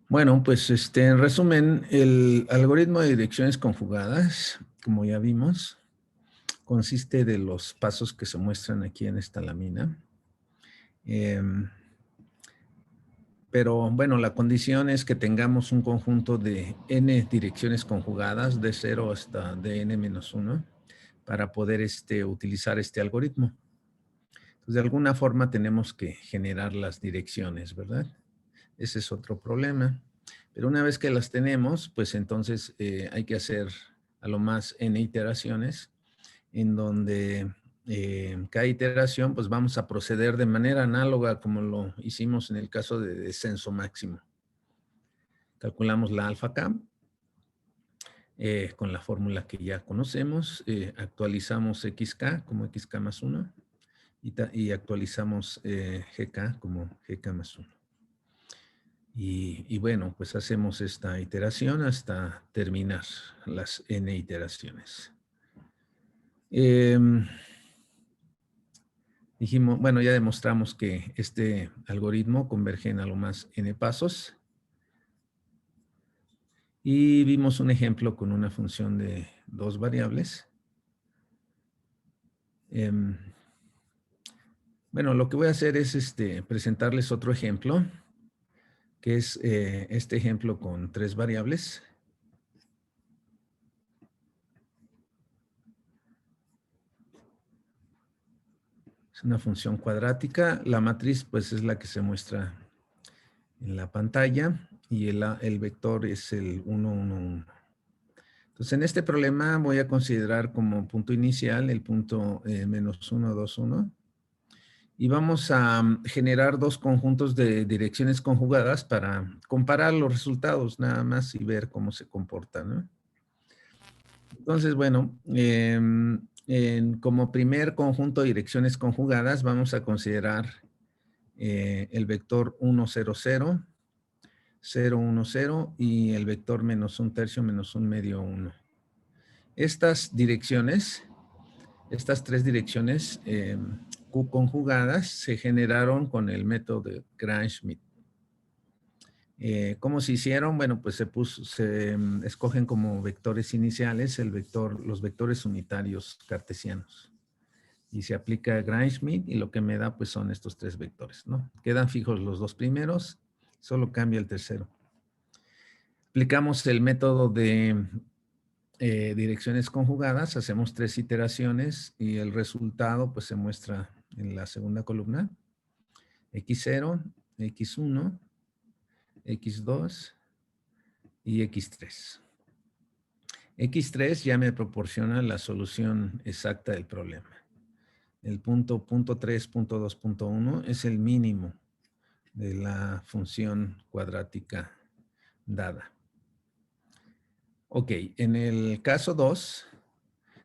Bueno, pues en resumen, el algoritmo de direcciones conjugadas, como ya vimos, consiste de los pasos que se muestran aquí en esta lámina. Pero bueno, la condición es que tengamos un conjunto de n direcciones conjugadas de 0 hasta dn-1 para poder utilizar este algoritmo. Entonces, de alguna forma tenemos que generar las direcciones, ¿verdad? Ese es otro problema. Pero una vez que las tenemos, pues entonces hay que hacer a lo más n iteraciones, en donde cada iteración, pues vamos a proceder de manera análoga como lo hicimos en el caso de descenso máximo. Calculamos la alfa K con la fórmula que ya conocemos, actualizamos XK como XK más 1 y actualizamos GK como GK más 1. Y bueno, pues hacemos esta iteración hasta terminar las n iteraciones. Dijimos, bueno, ya demostramos que este algoritmo converge en a lo más n pasos. Y vimos un ejemplo con una función de dos variables. Bueno, lo que voy a hacer es presentarles otro ejemplo, que es este ejemplo con tres variables. Es una función cuadrática. La matriz, pues, es la que se muestra en la pantalla y el vector es el 1, 1, 1. Entonces, en este problema voy a considerar como punto inicial el punto menos 1, 2, 1. Y vamos a generar dos conjuntos de direcciones conjugadas para comparar los resultados nada más y ver cómo se comportan, ¿no? Entonces, bueno, como primer conjunto de direcciones conjugadas vamos a considerar el vector 1, 0, 0, 0, 1, 0 y el vector menos un tercio, menos un medio, 1. Estas direcciones, estas tres direcciones Q conjugadas se generaron con el método de Gram-Schmidt. ¿Cómo se hicieron? Bueno, pues se escogen como vectores iniciales los vectores unitarios cartesianos. Y se aplica Gram-Schmidt y lo que me da pues son estos tres vectores, ¿no? Quedan fijos los dos primeros, solo cambia el tercero. Aplicamos el método de direcciones conjugadas, hacemos tres iteraciones y el resultado pues se muestra en la segunda columna. X0, X1, X2 y X3. X3 ya me proporciona la solución exacta del problema. El punto 3, punto 2, punto 1 es el mínimo de la función cuadrática dada. Ok, en el caso 2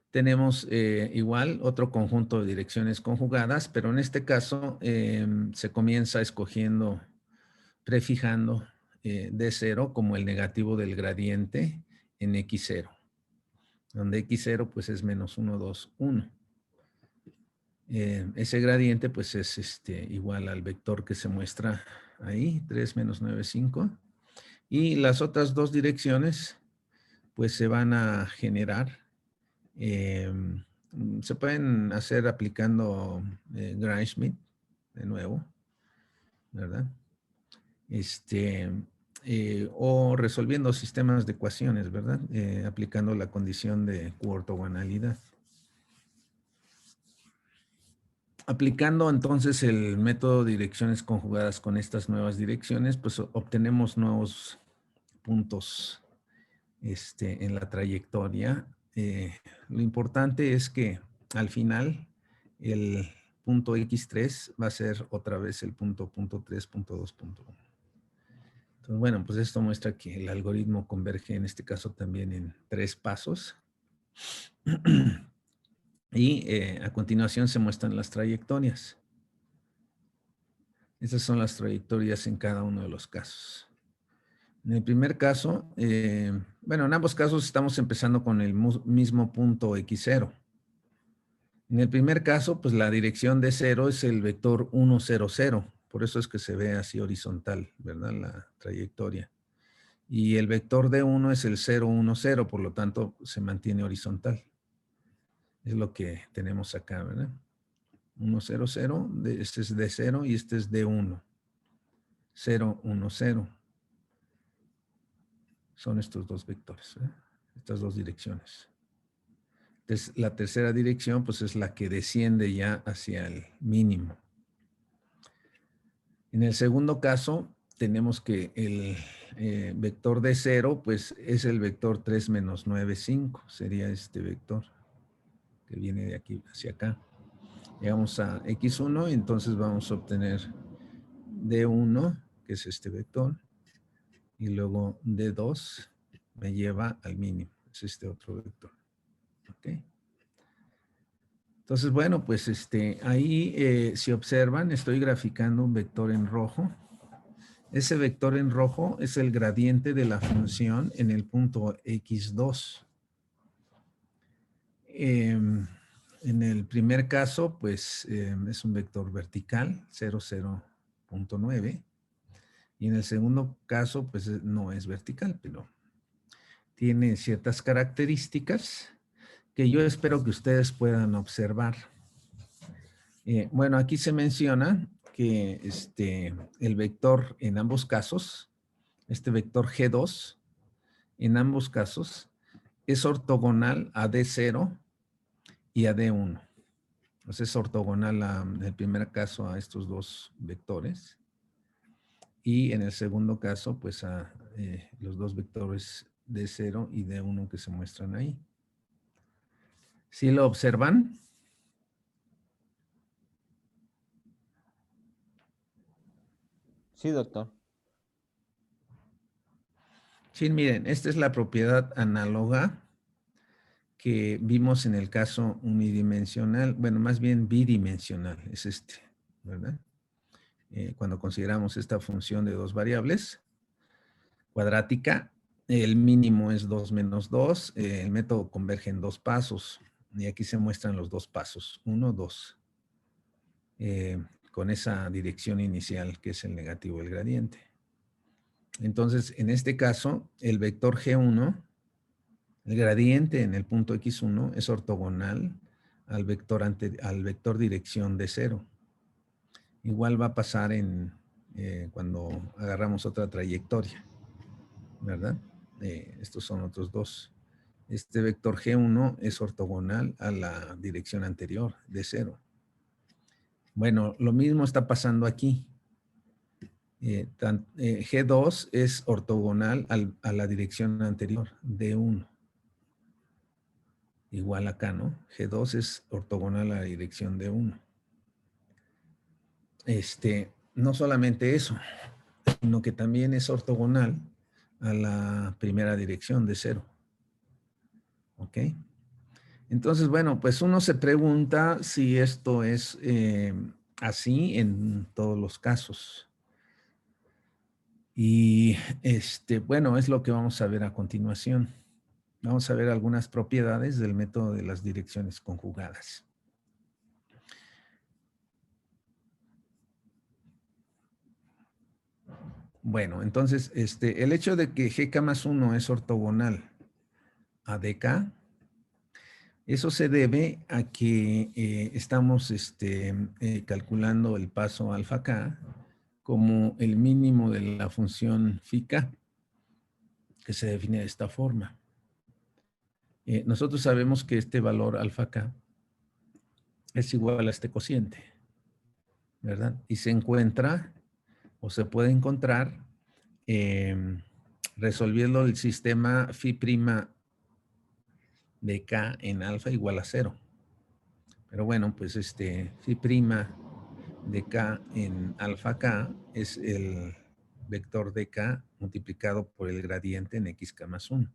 tenemos igual otro conjunto de direcciones conjugadas, pero en este caso se comienza escogiendo, prefijando D0 como el negativo del gradiente en X0, donde X0 pues es menos 1, 2, 1. Ese gradiente pues es igual al vector que se muestra ahí, 3 menos 9, 5. Y las otras dos direcciones pues se van a generar. Se pueden hacer aplicando Gram-Schmidt de nuevo, ¿verdad? O resolviendo sistemas de ecuaciones, ¿verdad? Aplicando la condición de coortogonalidad. Aplicando entonces el método de direcciones conjugadas con estas nuevas direcciones, pues obtenemos nuevos puntos en la trayectoria. Lo importante es que al final el punto X3 va a ser otra vez el punto 3, punto 2, punto 1. Entonces, bueno, pues esto muestra que el algoritmo converge en este caso también en tres pasos. Y a continuación se muestran las trayectorias. Estas son las trayectorias en cada uno de los casos. En el primer caso, bueno, en ambos casos estamos empezando con el mismo punto X0. En el primer caso, pues la dirección de 0 es el vector 1, 0, 0. Por eso es que se ve así horizontal, ¿verdad? La trayectoria. Y el vector D1 es el 0, 1, 0, por lo tanto se mantiene horizontal. Es lo que tenemos acá, ¿verdad? 1, 0, 0, este es D0 y este es D1. 0, 1, 0. Son estos dos vectores, ¿verdad? Estas dos direcciones. Entonces, la tercera dirección, pues es la que desciende ya hacia el mínimo. En el segundo caso, tenemos que el vector de 0, pues es el vector 3 menos 9, 5. Sería este vector que viene de aquí hacia acá. Llegamos a x1, entonces vamos a obtener d1, que es este vector, y luego d2 me lleva al mínimo. Es este otro vector. ¿Ok? Entonces, bueno, pues ahí si observan, estoy graficando un vector en rojo. Ese vector en rojo es el gradiente de la función en el punto x2. En el primer caso, pues es un vector vertical, 0, 0.9. Y en el segundo caso, pues no es vertical, pero tiene ciertas características que yo espero que ustedes puedan observar. Bueno, aquí se menciona que el vector en ambos casos, este vector G2, en ambos casos, es ortogonal a D0 y a D1. O sea, es ortogonal en el primer caso a estos dos vectores. Y en el segundo caso, pues a los dos vectores D0 y D1 que se muestran ahí. ¿Sí lo observan? Sí, doctor. Sí, miren, esta es la propiedad análoga que vimos en el caso unidimensional, bueno, más bien bidimensional, es ¿verdad? Cuando consideramos esta función de dos variables, cuadrática, el mínimo es 2 menos 2, el método converge en dos pasos, y aquí se muestran los dos pasos, 1, 2, con esa dirección inicial que es el negativo del gradiente. Entonces, en este caso, el vector G1, el gradiente en el punto x1 es ortogonal al vector dirección de 0. Igual va a pasar cuando agarramos otra trayectoria, ¿verdad? Estos son otros dos. Este vector G1 es ortogonal a la dirección anterior de 0. Bueno, lo mismo está pasando aquí. G2 es ortogonal a la dirección anterior, D1. Igual acá, ¿no? G2 es ortogonal a la dirección D1. No solamente eso, sino que también es ortogonal a la primera dirección de 0. ¿Ok? Entonces, bueno, pues uno se pregunta si esto es así en todos los casos. Y bueno, es lo que vamos a ver a continuación. Vamos a ver algunas propiedades del método de las direcciones conjugadas. Bueno, entonces, el hecho de que GK más 1 es ortogonal a DK, eso se debe a que estamos calculando el paso alfa K como el mínimo de la función phi K, que se define de esta forma. Nosotros sabemos que este valor alfa K es igual a este cociente, ¿verdad? Y se encuentra o se puede encontrar resolviendo el sistema phi' de K en alfa igual a 0. Pero bueno, pues phi' de K en alfa K es el vector de K multiplicado por el gradiente en xk más 1.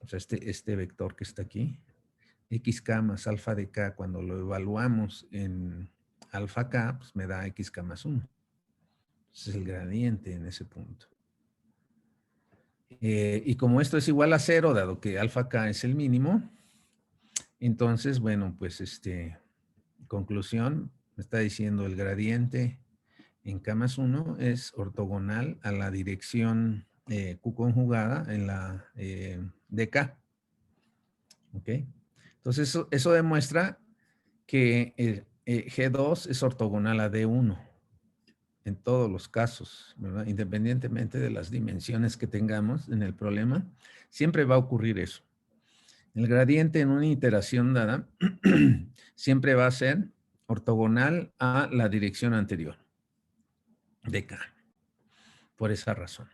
O sea, este vector que está aquí, xk más alfa de K, cuando lo evaluamos en alfa K, pues me da xk más 1. Ese es el gradiente en ese punto. Y como esto es igual a 0, dado que alfa K es el mínimo, entonces, bueno, pues conclusión, me está diciendo el gradiente en K más 1 es ortogonal a la dirección Q conjugada en la DK. ¿Ok? Entonces, eso demuestra que G2 es ortogonal a D1 en todos los casos, ¿verdad? Independientemente de las dimensiones que tengamos en el problema, siempre va a ocurrir eso. El gradiente en una iteración dada siempre va a ser ortogonal a la dirección anterior de K, por esa razón.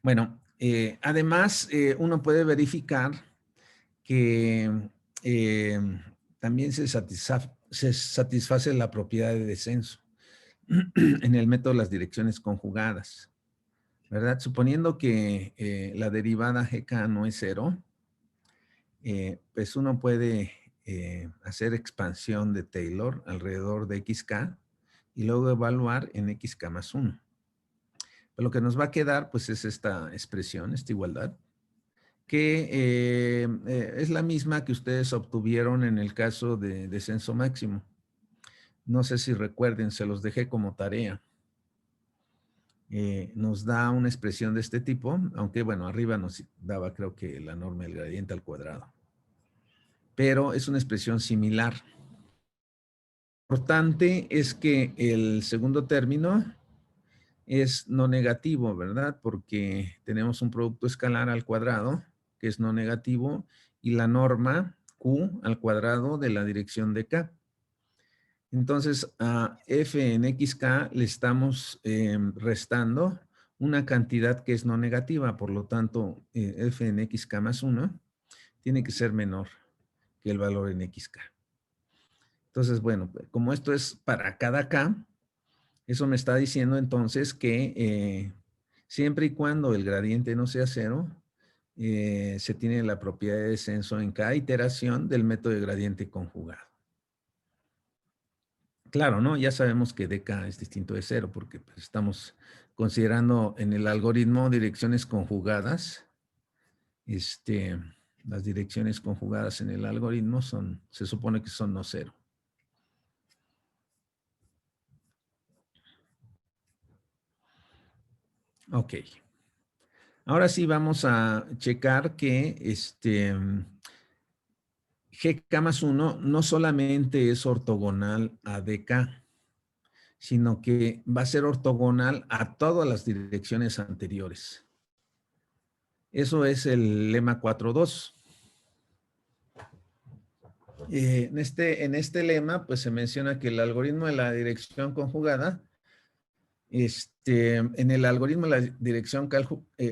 Bueno, además, uno puede verificar que también se satisface la propiedad de descenso en el método de las direcciones conjugadas, ¿verdad? Suponiendo que la derivada GK no es cero, pues uno puede hacer expansión de Taylor alrededor de XK y luego evaluar en XK más 1. Pero lo que nos va a quedar, pues, es esta expresión, esta igualdad, que es la misma que ustedes obtuvieron en el caso de descenso máximo. No sé si recuerden, se los dejé como tarea. Nos da una expresión de este tipo, aunque bueno, arriba nos daba creo que la norma del gradiente al cuadrado. Pero es una expresión similar. Lo importante es que el segundo término es no negativo, ¿verdad? Porque tenemos un producto escalar al cuadrado, que es no negativo, y la norma Q al cuadrado de la dirección de K. Entonces, a f en xk le estamos restando una cantidad que es no negativa, por lo tanto, f en xk más 1 tiene que ser menor que el valor en xk. Entonces, bueno, como esto es para cada k, eso me está diciendo entonces que siempre y cuando el gradiente no sea cero, se tiene la propiedad de descenso en cada iteración del método de gradiente conjugado. Claro, ¿no? Ya sabemos que dk es distinto de cero porque pues, estamos considerando en el algoritmo direcciones conjugadas. Las direcciones conjugadas en el algoritmo se supone que son no cero. Ok. Ahora sí vamos a checar que GK más 1 no solamente es ortogonal a DK, sino que va a ser ortogonal a todas las direcciones anteriores. Eso es el lema 4.2. En este lema, pues se menciona que el algoritmo de la dirección conjugada, en el algoritmo de la dirección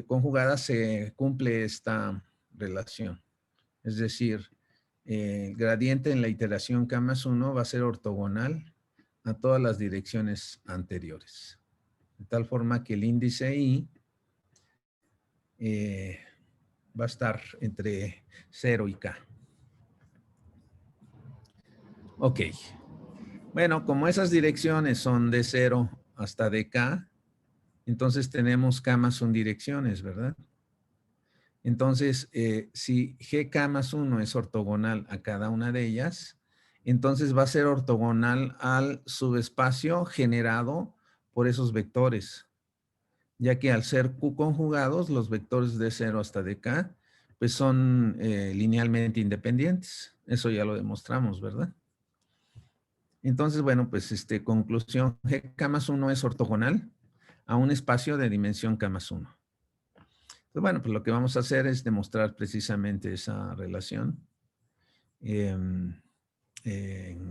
conjugada se cumple esta relación. Es decir, el gradiente en la iteración K más 1 va a ser ortogonal a todas las direcciones anteriores. De tal forma que el índice I va a estar entre 0 y K. Ok. Bueno, como esas direcciones son de 0 hasta dk, entonces tenemos K más 1 direcciones, ¿verdad? Entonces, si GK más 1 es ortogonal a cada una de ellas, entonces va a ser ortogonal al subespacio generado por esos vectores, ya que al ser Q conjugados, los vectores de 0 hasta dk, pues son linealmente independientes. Eso ya lo demostramos, ¿verdad? Entonces, bueno, pues conclusión, GK más 1 es ortogonal a un espacio de dimensión K más 1. Entonces, bueno, pues lo que vamos a hacer es demostrar precisamente esa relación en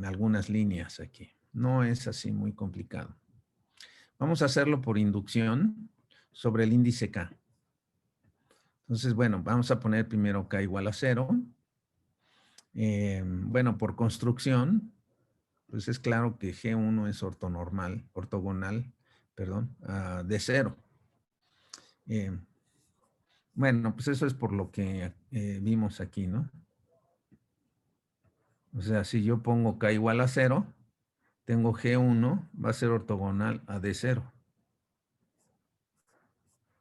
algunas líneas aquí. No es así muy complicado. Vamos a hacerlo por inducción sobre el índice K. Entonces, bueno, vamos a poner primero K igual a 0. Bueno, por construcción, pues es claro que G1 es ortogonal, perdón, de 0. Bueno, pues eso es por lo que vimos aquí, ¿no? O sea, si yo pongo K igual a 0, tengo G1, va a ser ortogonal a D0.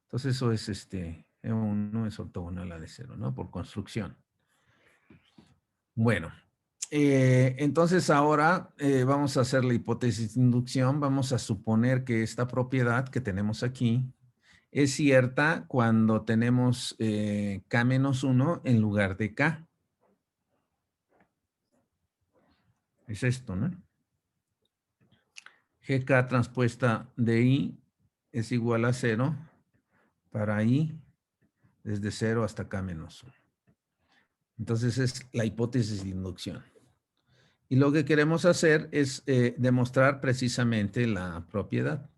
Entonces eso es G1 es ortogonal a D0, ¿no? Por construcción. Bueno, entonces ahora vamos a hacer la hipótesis de inducción. Vamos a suponer que esta propiedad que tenemos aquí es cierta cuando tenemos K-1 en lugar de K. Es esto, ¿no? GK transpuesta de I es igual a 0 para I desde 0 hasta K-1. Entonces es la hipótesis de inducción. Y lo que queremos hacer es demostrar precisamente la propiedad.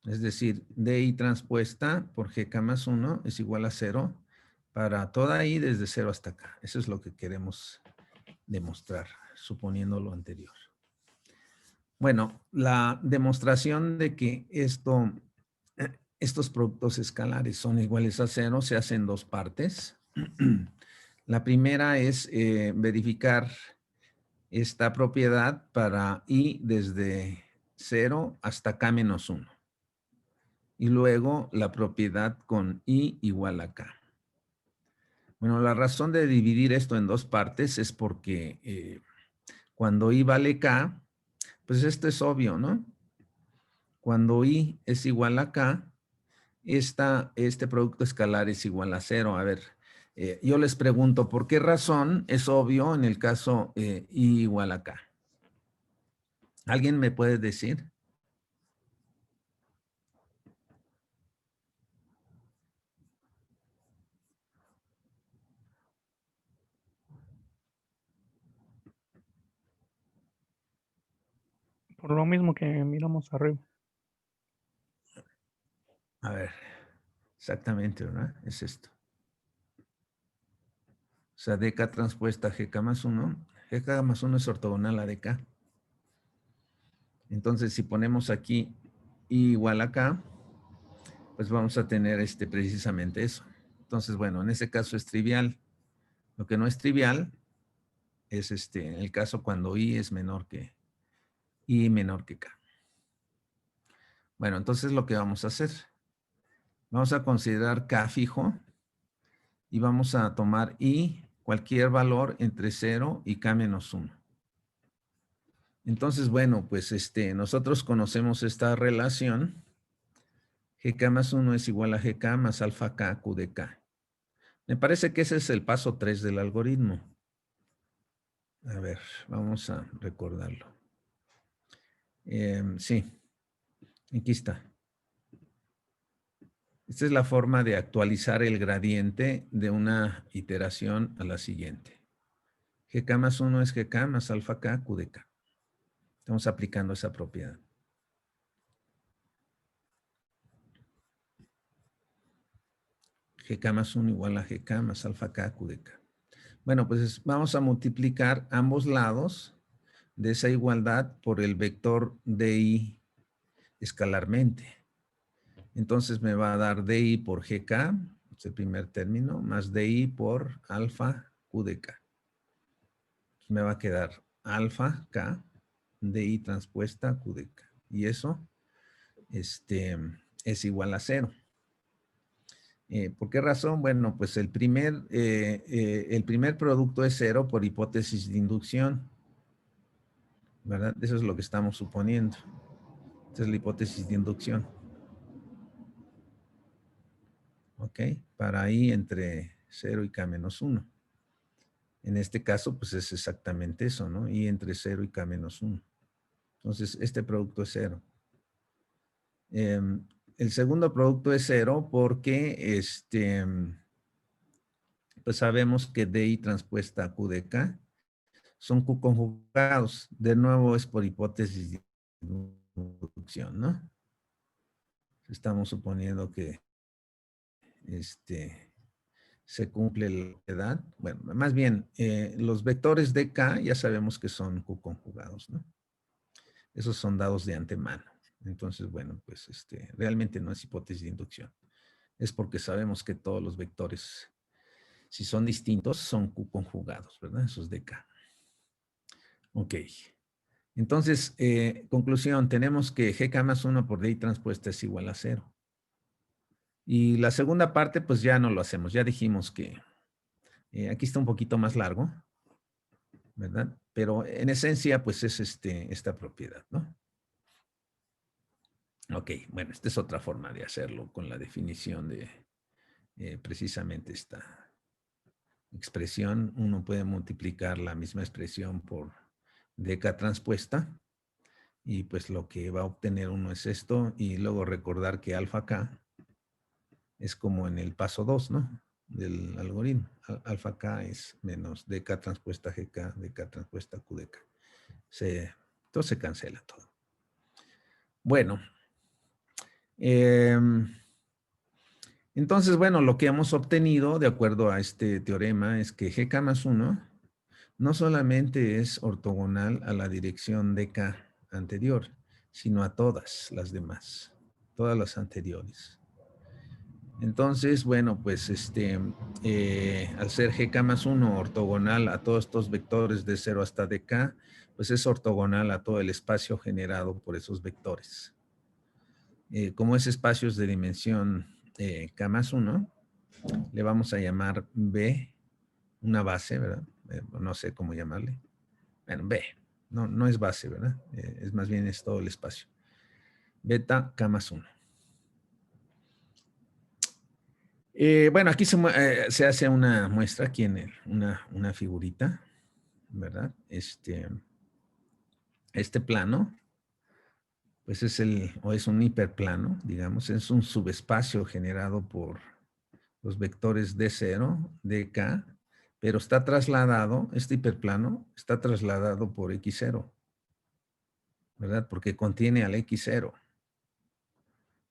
Es decir, DI transpuesta por GK más 1 es igual a 0 para toda I desde 0 hasta acá. Eso es lo que queremos demostrar, suponiendo lo anterior. Bueno, la demostración de que estos productos escalares son iguales a 0 se hace en dos partes. La primera es verificar esta propiedad para I desde 0 hasta K-1. Y luego la propiedad con I igual a K. Bueno, la razón de dividir esto en dos partes es porque cuando I vale K, pues esto es obvio, ¿no? Cuando I es igual a K, este producto escalar es igual a 0. A ver, yo les pregunto, ¿por qué razón es obvio en el caso I igual a K? ¿Alguien me puede decir? Por lo mismo que miramos arriba. A ver, exactamente, ¿verdad? Es esto. O sea, DK transpuesta a GK más 1. GK más 1 es ortogonal a DK. Entonces, si ponemos aquí I igual a K, pues vamos a tener precisamente eso. Entonces, bueno, en ese caso es trivial. Lo que no es trivial es en el caso cuando I es menor que I menor que K. Bueno, entonces lo que vamos a hacer, vamos a considerar K fijo y vamos a tomar I cualquier valor entre 0 y K menos 1. Entonces, bueno, pues nosotros conocemos esta relación. GK más 1 es igual a GK más alfa K Q de K. Me parece que ese es el paso 3 del algoritmo. A ver, vamos a recordarlo. Sí, aquí está. Esta es la forma de actualizar el gradiente de una iteración a la siguiente. GK más 1 es GK más alfa K Q de K. Estamos aplicando esa propiedad. GK más 1 igual a GK más alfa K Q de K. Bueno, pues vamos a multiplicar ambos lados de esa igualdad por el vector DI escalarmente. Entonces me va a dar DI por GK, es el primer término, más DI por alfa Q de K. Me va a quedar alfa K, DI transpuesta Q de K. Y eso es igual a 0. ¿Por qué razón? Bueno, pues el primer producto es 0 por hipótesis de inducción, ¿verdad? Eso es lo que estamos suponiendo. Esta es la hipótesis de inducción. ¿Ok? Para I entre 0 y K menos 1. En este caso, pues es exactamente eso, ¿no? I entre 0 y K menos 1. Entonces, este producto es 0. El segundo producto es 0 porque pues sabemos que DI transpuesta a Q de K son Q conjugados. De nuevo es por hipótesis de inducción, ¿no? Estamos suponiendo que se cumple la edad. Bueno, más bien, los vectores de K ya sabemos que son Q conjugados, ¿no? Esos son dados de antemano. Entonces, bueno, pues realmente no es hipótesis de inducción. Es porque sabemos que todos los vectores, si son distintos, son Q conjugados, ¿verdad? Esos de K. Ok. Entonces, conclusión, tenemos que GK más 1 por DI transpuesta es igual a 0. Y la segunda parte, pues ya no lo hacemos. Ya dijimos que aquí está un poquito más largo, ¿verdad? Pero en esencia, pues es esta propiedad, ¿no? Ok, bueno, esta es otra forma de hacerlo con la definición de precisamente esta expresión. Uno puede multiplicar la misma expresión por DK transpuesta y pues lo que va a obtener uno es esto y luego recordar que alfa K es como en el paso 2, ¿no? Del algoritmo. Alfa K es menos DK transpuesta GK, DK transpuesta QDK. Entonces se cancela todo. Bueno. Entonces, bueno, lo que hemos obtenido de acuerdo a este teorema es que GK más 1 no solamente es ortogonal a la dirección DK anterior, sino a todas las demás, todas las anteriores. Entonces, bueno, pues al ser GK más 1 ortogonal a todos estos vectores de 0 hasta DK, pues es ortogonal a todo el espacio generado por esos vectores. Como ese espacio es de dimensión K más 1, le vamos a llamar B, una base, ¿verdad? No sé cómo llamarle. Bueno, B, no es base, ¿verdad? Es más bien es todo el espacio. Beta K más 1. Bueno, aquí se hace una muestra, aquí en una figurita, ¿verdad? Este plano, pues es un hiperplano, digamos, es un subespacio generado por los vectores D0, DK, pero está trasladado, este hiperplano está trasladado por X0, ¿verdad? Porque contiene al X0.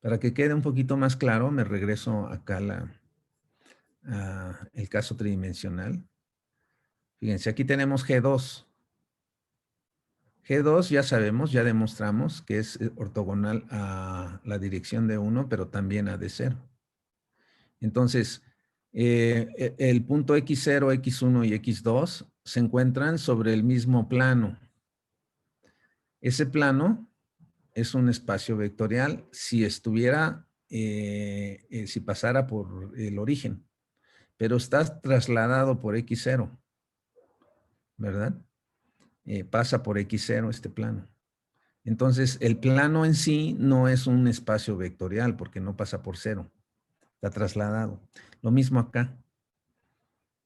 Para que quede un poquito más claro, me regreso acá el caso tridimensional. Fíjense, aquí tenemos G2. G2 ya sabemos, ya demostramos que es ortogonal a la dirección de 1, pero también a D0. Entonces, el punto X0, X1 y X2 se encuentran sobre el mismo plano. Ese plano es un espacio vectorial si estuviera, si pasara por el origen, pero está trasladado por X0, ¿verdad? Pasa por X0 este plano. Entonces, el plano en sí no es un espacio vectorial porque no pasa por 0, está trasladado. Lo mismo acá.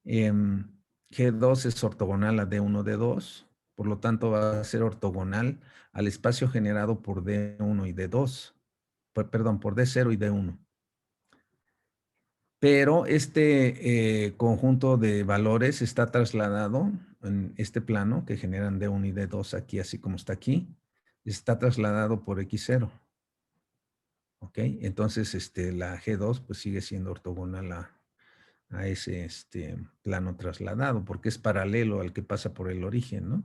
G2 es ortogonal a D1, D2, por lo tanto va a ser ortogonal al espacio generado por D1 y D2, perdón, por D0 y D1. Pero este conjunto de valores está trasladado en este plano que generan D1 y D2 aquí, así como está aquí, está trasladado por X0. ¿Ok? Entonces, la G2 pues sigue siendo ortogonal a ese plano trasladado, porque es paralelo al que pasa por el origen, ¿no?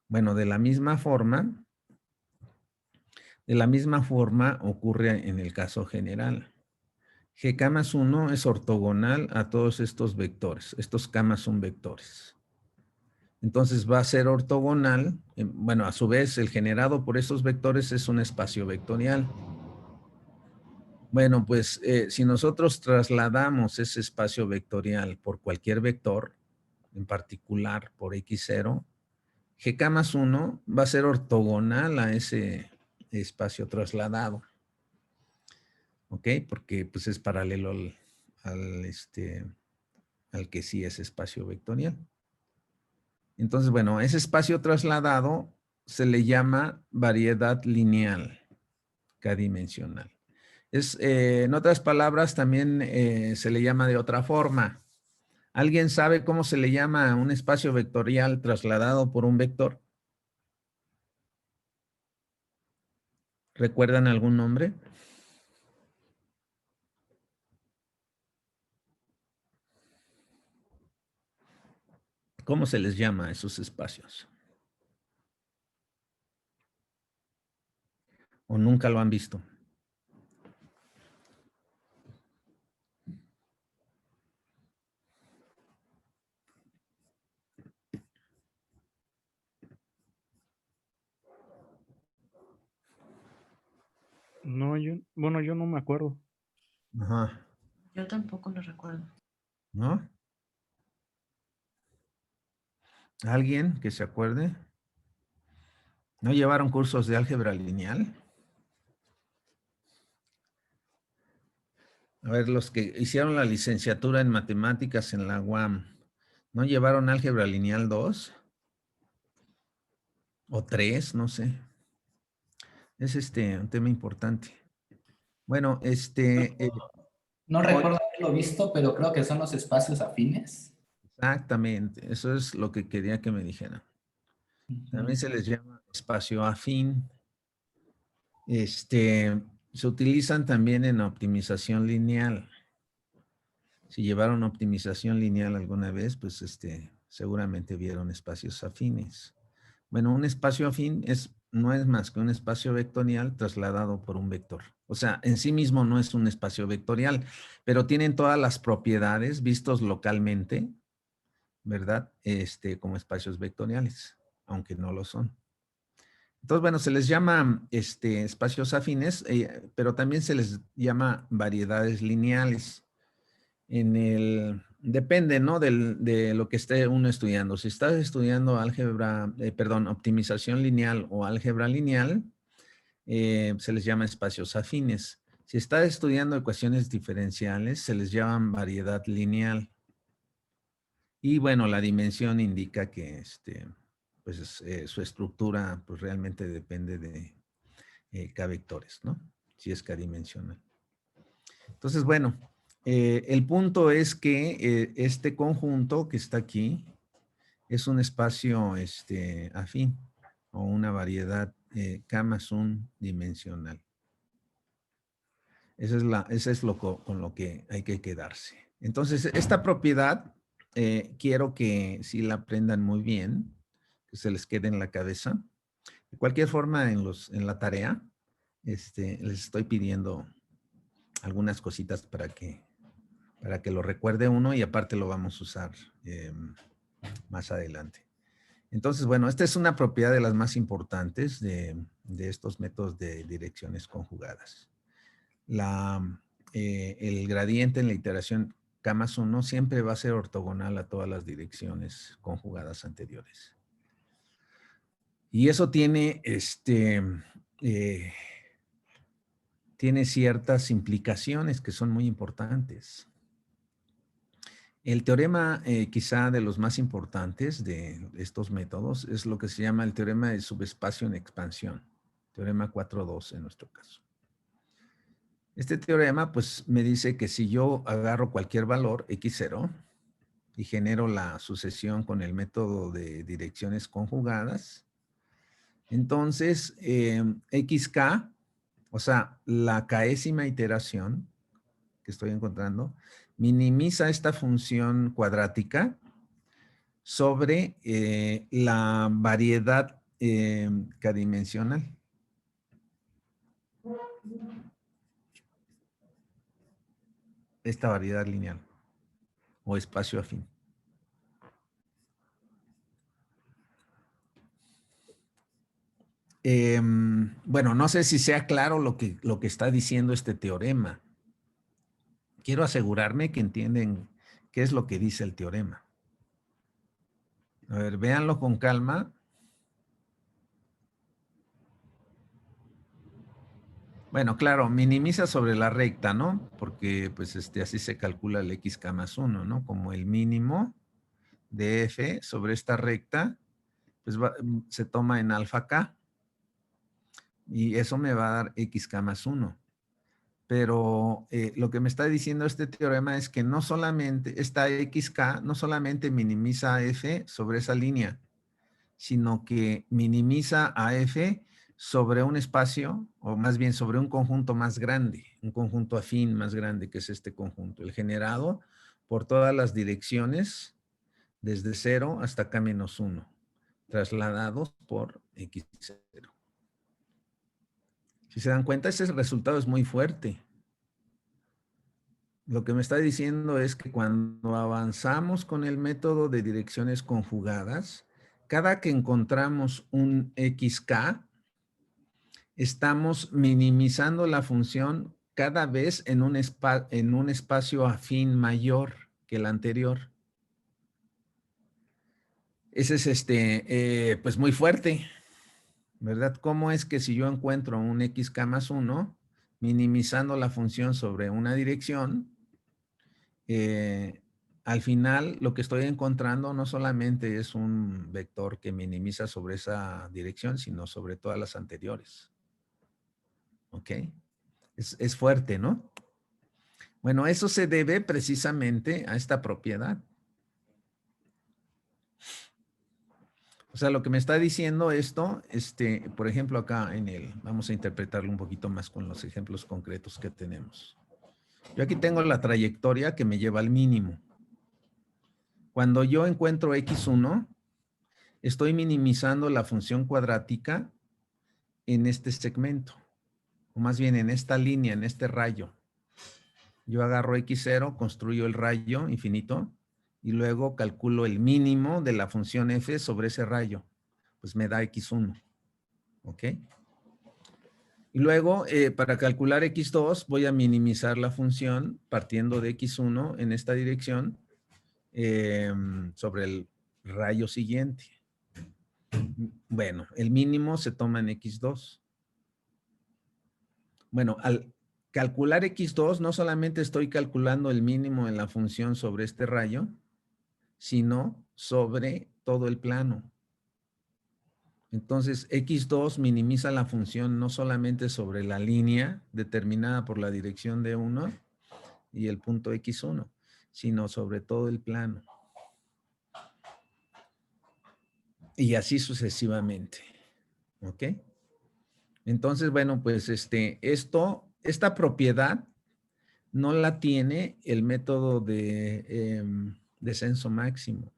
Bueno, de la misma forma ocurre en el caso general. GK más 1 es ortogonal a todos estos vectores. Estos K son vectores. Entonces va a ser ortogonal, bueno, a su vez el generado por esos vectores es un espacio vectorial. Bueno, pues si nosotros trasladamos ese espacio vectorial por cualquier vector, en particular por X0, GK más 1 va a ser ortogonal a ese espacio trasladado. ¿Ok? Porque pues es paralelo al que sí es espacio vectorial. Entonces, bueno, ese espacio trasladado se le llama variedad lineal k-dimensional. En otras palabras, también se le llama de otra forma. ¿Alguien sabe cómo se le llama a un espacio vectorial trasladado por un vector? ¿Recuerdan algún nombre? ¿Cómo se les llama a esos espacios? ¿O nunca lo han visto? No, bueno, yo no me acuerdo. Ajá. Yo tampoco lo recuerdo. ¿No? ¿Alguien que se acuerde? ¿No llevaron cursos de álgebra lineal? A ver, los que hicieron la licenciatura en matemáticas en la UAM, ¿no llevaron álgebra lineal 2? O 3, no sé. Es un tema importante. Bueno, No recuerdo haberlo visto, pero creo que son los espacios afines. exactamente, eso es lo que quería que me dijeran. También se les llama espacio afín. Se utilizan también en optimización lineal. Si llevaron optimización lineal alguna vez, pues seguramente vieron espacios afines. Bueno, un espacio afín no es más que un espacio vectorial trasladado por un vector. O sea, en sí mismo no es un espacio vectorial, pero tienen todas las propiedades vistos localmente, ¿verdad? Como espacios vectoriales, aunque no lo son. Entonces, bueno, se les llama espacios afines, pero también se les llama variedades lineales. Depende, ¿no? De lo que esté uno estudiando. Si estás estudiando optimización lineal o álgebra lineal, se les llama espacios afines. Si estás estudiando ecuaciones diferenciales, se les llama variedad lineal. Y bueno, la dimensión indica que pues, su estructura pues, realmente depende de k-vectores, ¿no? Si es k-dimensional. Entonces, bueno, el punto es que este conjunto que está aquí es un espacio afín o una variedad K+1 dimensional. Esa es con lo que hay que quedarse. Entonces, esta propiedad quiero que sí la aprendan muy bien, que se les quede en la cabeza. De cualquier forma, en la tarea, les estoy pidiendo algunas cositas para que lo recuerde uno y aparte lo vamos a usar más adelante. Entonces, bueno, esta es una propiedad de las más importantes de estos métodos de direcciones conjugadas. El gradiente en la iteración K+1 siempre va a ser ortogonal a todas las direcciones conjugadas anteriores. Y eso tiene, tiene ciertas implicaciones que son muy importantes. El teorema quizá de los más importantes de estos métodos es lo que se llama el teorema de subespacio en expansión. Teorema 4.2 en nuestro caso. Este teorema pues me dice que si yo agarro cualquier valor x0 y genero la sucesión con el método de direcciones conjugadas, entonces xk, o sea, la késima iteración que estoy encontrando, minimiza esta función cuadrática sobre la variedad k-dimensional. Esta variedad lineal o espacio afín. Bueno, no sé si sea claro lo que está diciendo este teorema. Quiero asegurarme que entienden qué es lo que dice el teorema. A ver, véanlo con calma. Bueno, claro, minimiza sobre la recta, ¿no? Porque pues así se calcula el xk+1, ¿no? Como el mínimo de f sobre esta recta, pues se toma en alfa k. Y eso me va a dar xk+1. Pero lo que me está diciendo este teorema es que no solamente, esta xk no solamente minimiza a f sobre esa línea, sino que minimiza a f sobre un espacio, o más bien sobre un conjunto más grande, un conjunto afín más grande, que es este conjunto, el generado por todas las direcciones desde 0 hasta k-1, trasladados por x0. Si se dan cuenta, ese resultado es muy fuerte. Lo que me está diciendo es que cuando avanzamos con el método de direcciones conjugadas, cada que encontramos un xk, estamos minimizando la función cada vez en un espacio afín mayor que el anterior. Ese es pues muy fuerte, ¿verdad? ¿Cómo es que si yo encuentro un xk+1, minimizando la función sobre una dirección, al final lo que estoy encontrando no solamente es un vector que minimiza sobre esa dirección, sino sobre todas las anteriores. ¿Ok? Es fuerte, ¿no? Bueno, eso se debe precisamente a esta propiedad. O sea, lo que me está diciendo esto, por ejemplo, acá vamos a interpretarlo un poquito más con los ejemplos concretos que tenemos. Yo aquí tengo la trayectoria que me lleva al mínimo. Cuando yo encuentro x1, estoy minimizando la función cuadrática en este segmento, o más bien en esta línea, en este rayo. Yo agarro x0, construyo el rayo infinito y luego calculo el mínimo de la función f sobre ese rayo. Pues me da x1. ¿Ok? Y luego, para calcular x2, voy a minimizar la función partiendo de x1 en esta dirección sobre el rayo siguiente. Bueno, el mínimo se toma en x2. Bueno, al calcular x2, no solamente estoy calculando el mínimo en la función sobre este rayo, sino sobre todo el plano. Entonces, x2 minimiza la función no solamente sobre la línea determinada por la dirección de 1 y el punto x1, sino sobre todo el plano. Y así sucesivamente. ¿Ok? Entonces, bueno, pues esta propiedad no la tiene el método de descenso máximo.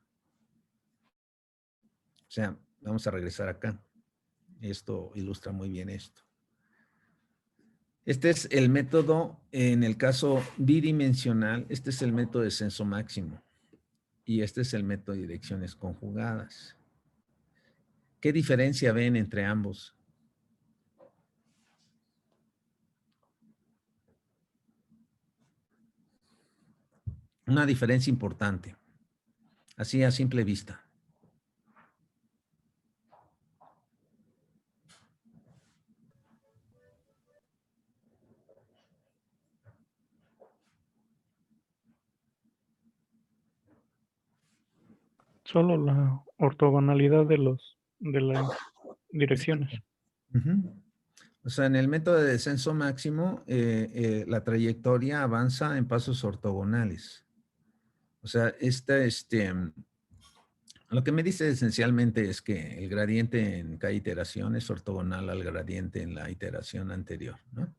O sea, vamos a regresar acá. Esto ilustra muy bien esto. Este es el método, en el caso bidimensional, este es el método de descenso máximo. Y este es el método de direcciones conjugadas. ¿Qué diferencia ven entre ambos? Una diferencia importante. Así a simple vista. Solo la ortogonalidad de las direcciones. Ujú. O sea, en el método de descenso máximo, la trayectoria avanza en pasos ortogonales. O sea, lo que me dice esencialmente es que el gradiente en cada iteración es ortogonal al gradiente en la iteración anterior, ¿no?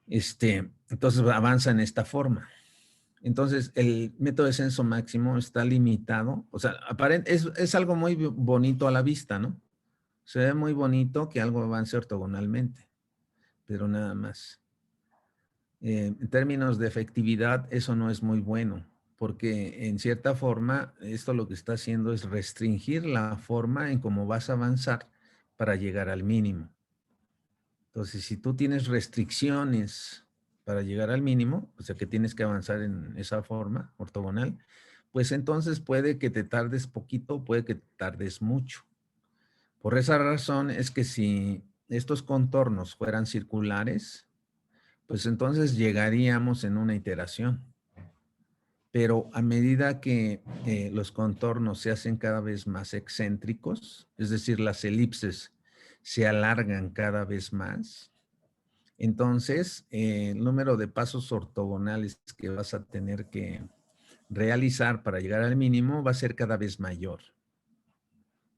Entonces avanza en esta forma. Entonces, el método de descenso máximo está limitado, o sea, es algo muy bonito a la vista, ¿no? Se ve muy bonito que algo avance ortogonalmente, pero nada más. En términos de efectividad, eso no es muy bueno, porque en cierta forma, esto lo que está haciendo es restringir la forma en cómo vas a avanzar para llegar al mínimo. Entonces, si tú tienes restricciones para llegar al mínimo, o sea que tienes que avanzar en esa forma ortogonal, pues entonces puede que te tardes poquito, puede que te tardes mucho. Por esa razón es que si estos contornos fueran circulares, pues entonces llegaríamos en una iteración. Pero a medida que los contornos se hacen cada vez más excéntricos, es decir, las elipses se alargan cada vez más, entonces el número de pasos ortogonales que vas a tener que realizar para llegar al mínimo va a ser cada vez mayor,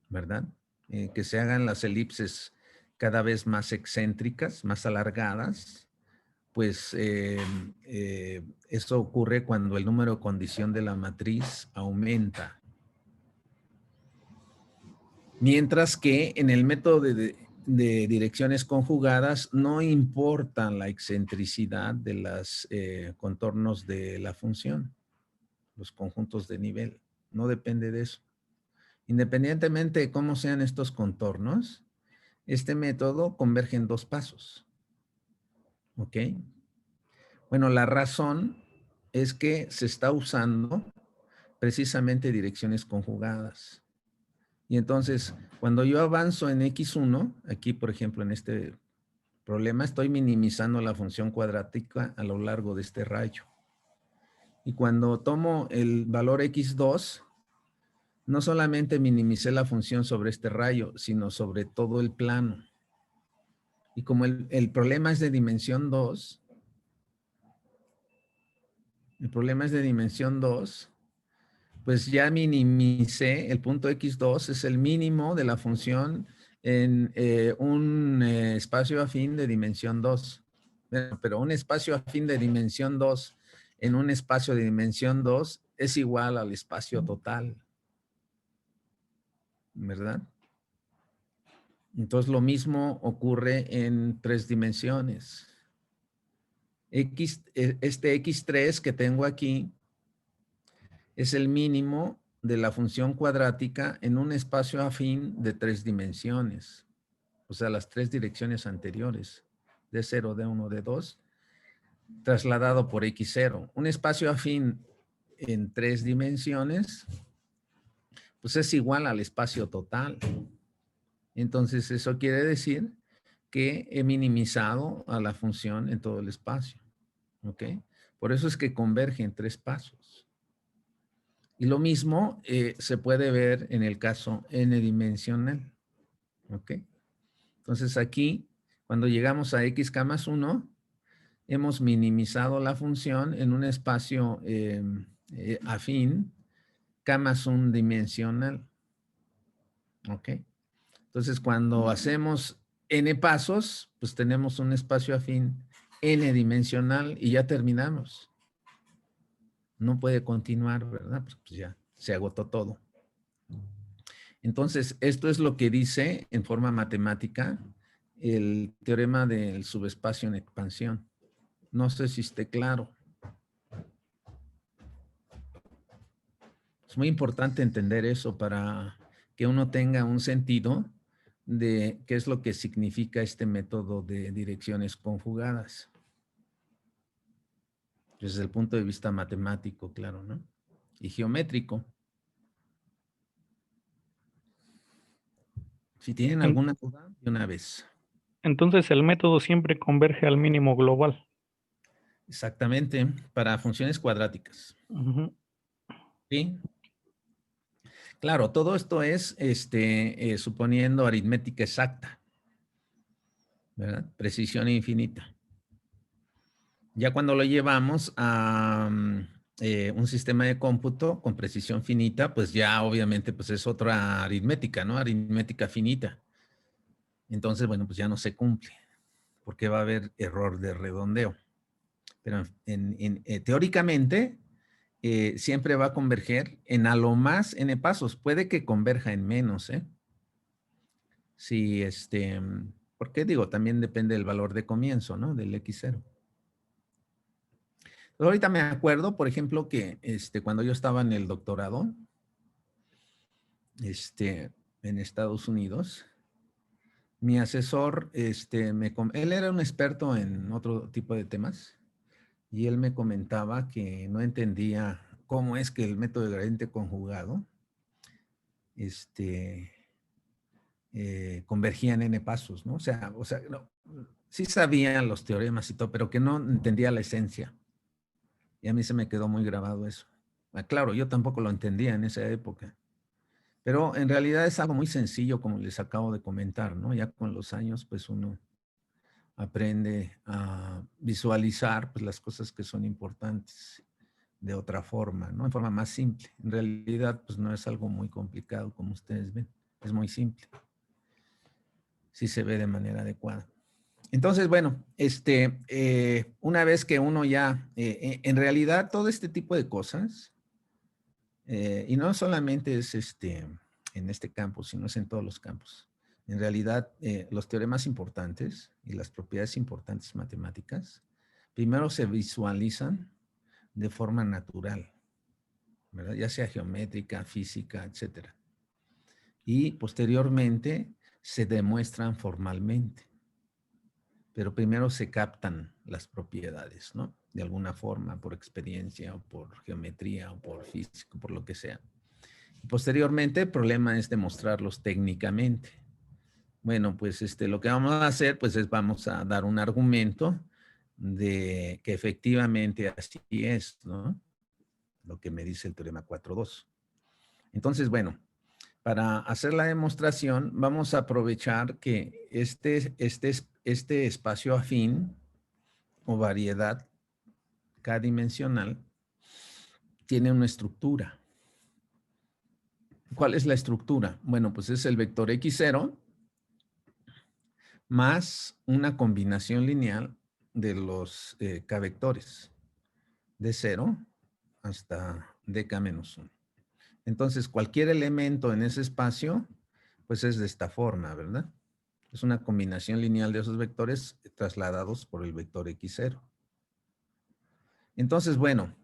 ¿verdad? Que se hagan las elipses cada vez más excéntricas, más alargadas, pues eso ocurre cuando el número de condición de la matriz aumenta. Mientras que en el método de direcciones conjugadas no importa la excentricidad de los contornos de la función, los conjuntos de nivel, no depende de eso. Independientemente de cómo sean estos contornos, este método converge en dos pasos. ¿Ok? Bueno, la razón es que se está usando precisamente direcciones conjugadas. Y entonces, cuando yo avanzo en X1, aquí por ejemplo en este Problema, estoy minimizando la función cuadrática a lo largo de este rayo. Y cuando tomo el valor x2, no solamente minimicé la función sobre este rayo, sino sobre todo el plano. Y como el problema es de dimensión 2, pues ya minimicé el punto x2, es el mínimo de la función en un espacio afín de dimensión 2. Pero un espacio afín de dimensión 2 en un espacio de dimensión 2 es igual al espacio total. ¿Verdad? Entonces lo mismo ocurre en 3 dimensiones. Este x3 que tengo aquí es el mínimo de la función cuadrática en un espacio afín de 3 dimensiones. O sea, las 3 direcciones anteriores, D0, D1, D2, trasladado por x0. Un espacio afín en 3 dimensiones, pues es igual al espacio total. Entonces, eso quiere decir que he minimizado a la función en todo el espacio. ¿Ok? Por eso es que converge en 3 pasos. Y lo mismo se puede ver en el caso n-dimensional. ¿Ok? Entonces, aquí, cuando llegamos a x más 1, hemos minimizado la función en un espacio afín k más 1 dimensional. ¿Ok? Entonces, cuando hacemos n pasos, pues tenemos un espacio afín n dimensional y ya terminamos. No puede continuar, ¿verdad? Pues ya se agotó todo. Entonces, esto es lo que dice en forma matemática el teorema del subespacio en expansión. No sé si esté claro. Es muy importante entender eso para que uno tenga un sentido de qué es lo que significa este método de direcciones conjugadas. Desde el punto de vista matemático, claro, ¿no? Y geométrico. Si tienen alguna duda, de una vez. Entonces el método siempre converge al mínimo global. Exactamente, para funciones cuadráticas. Ujú. ¿Sí? Claro, todo esto es suponiendo aritmética exacta, ¿verdad? Precisión infinita. Ya cuando lo llevamos a un sistema de cómputo con precisión finita, pues ya obviamente pues es otra aritmética, ¿no? Aritmética finita. Entonces, bueno, pues ya no se cumple, porque va a haber error de redondeo. Pero teóricamente siempre va a converger en a lo más n pasos. Puede que converja en menos, ¿eh? Sí, porque digo, también depende del valor de comienzo, ¿no? Del x0. Pero ahorita me acuerdo, por ejemplo, que cuando yo estaba en el doctorado, en Estados Unidos, mi asesor, él era un experto en otro tipo de temas, y él me comentaba que no entendía cómo es que el método de gradiente conjugado, convergía en n pasos, ¿no? O sea, no, sí sabían los teoremas y todo, pero que no entendía la esencia. Y a mí se me quedó muy grabado eso. Claro, yo tampoco lo entendía en esa época. Pero en realidad es algo muy sencillo, como les acabo de comentar, ¿no? Ya con los años, pues uno aprende a visualizar pues, las cosas que son importantes de otra forma, ¿no? En forma más simple. En realidad, pues no es algo muy complicado, como ustedes ven. Es muy simple. Sí se ve de manera adecuada. Entonces, bueno, una vez que uno ya, en realidad todo este tipo de cosas, y no solamente es en este campo, sino es en todos los campos. En realidad, los teoremas importantes y las propiedades importantes matemáticas, primero se visualizan de forma natural, ¿verdad? Ya sea geométrica, física, etcétera. Y posteriormente se demuestran formalmente. Pero primero se captan las propiedades, ¿no? De alguna forma, por experiencia o por geometría o por físico, por lo que sea. Posteriormente, el problema es demostrarlos técnicamente. Bueno, pues lo que vamos a hacer, pues es vamos a dar un argumento de que efectivamente así es, ¿no? Lo que me dice el teorema 4.2. Entonces, bueno, para hacer la demostración, vamos a aprovechar que este espacio afín o variedad k-dimensional tiene una estructura. ¿Cuál es la estructura? Bueno, pues es el vector x0 más una combinación lineal de los k-vectores, de 0 hasta dk-1. Entonces, cualquier elemento en ese espacio, pues es de esta forma, ¿verdad? Es una combinación lineal de esos vectores trasladados por el vector x0. Entonces, bueno,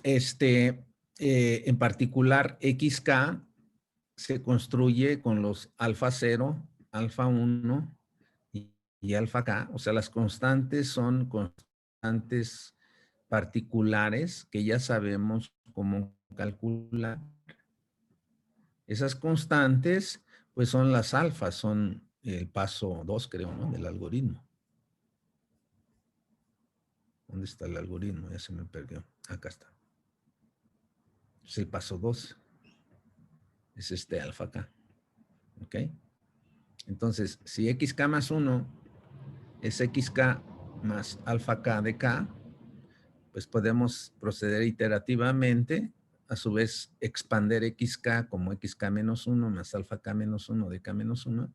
en particular xk se construye con los alfa 0, alfa 1 y alfa k. O sea, las constantes son constantes particulares que ya sabemos cómo calcular. Esas constantes, pues son las alfas, son el paso 2, creo, ¿no? Del algoritmo. ¿Dónde está el algoritmo? Ya se me perdió. Acá está. Es el paso 2. Es alfa k. ¿Ok? Entonces, si xk más 1 es xk más alfa k de k, pues podemos proceder iterativamente, a su vez expander xk como xk menos 1 más alfa k menos 1 de k menos 1,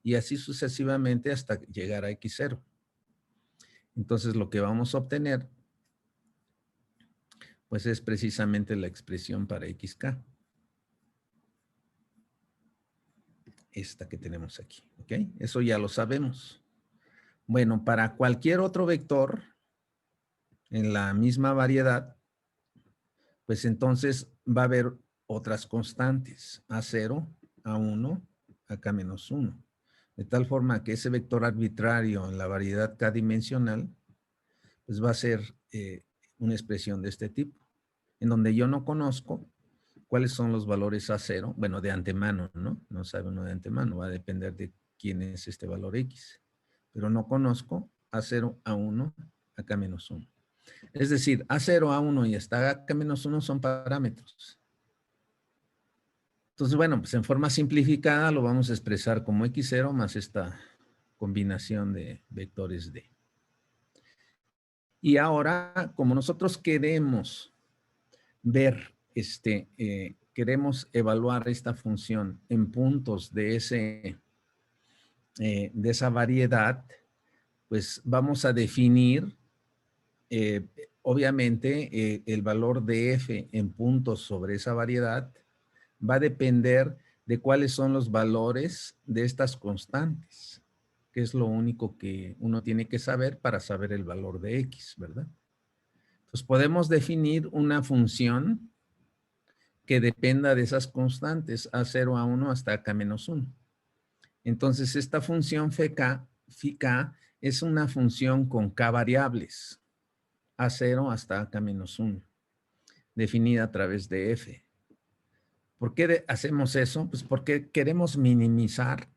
y así sucesivamente hasta llegar a x0. Entonces lo que vamos a obtener, pues es precisamente la expresión para xk. Esta que tenemos aquí, ¿ok? Eso ya lo sabemos. Bueno, para cualquier otro vector en la misma variedad, pues entonces va a haber otras constantes, A0, A1, AK-1. De tal forma que ese vector arbitrario en la variedad k-dimensional, pues va a ser una expresión de este tipo, en donde yo no conozco cuáles son los valores A0, bueno, de antemano, ¿no? No sabe uno de antemano, va a depender de quién es este valor X. Pero no conozco A0, A1, AK-1. Es decir, A0, A1 y hasta AK-1 son parámetros. Entonces, bueno, pues en forma simplificada lo vamos a expresar como x0 más esta combinación de vectores D. Y ahora, como nosotros queremos ver, queremos evaluar esta función en puntos de esa variedad, pues vamos a definir, obviamente, el valor de f en puntos sobre esa variedad va a depender de cuáles son los valores de estas constantes, que es lo único que uno tiene que saber para saber el valor de x, ¿verdad? Entonces podemos definir una función que dependa de esas constantes, A0, A1 hasta K-1. Entonces esta función phi k es una función con k variables, A0 hasta K-1, definida a través de f. ¿Por qué hacemos eso? Pues porque queremos minimizar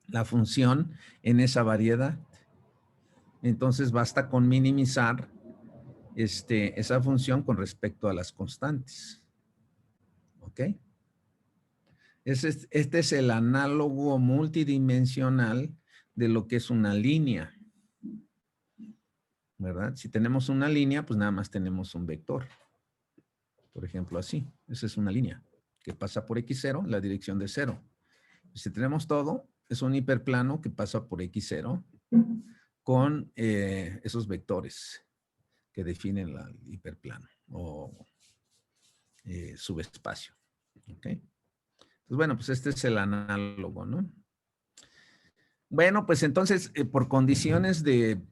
la función en esa variedad. Entonces basta con minimizar esa función con respecto a las constantes. ¿Ok? Este es el análogo multidimensional de lo que es una línea. ¿Verdad? Si tenemos una línea, pues nada más tenemos un vector. Por ejemplo, así. Esa es una línea que pasa por x0, la dirección de 0. Si tenemos todo, es un hiperplano que pasa por x0 con esos vectores que definen el hiperplano o subespacio. ¿Ok? Pues bueno, pues este es el análogo, ¿no? Bueno, pues entonces, por condiciones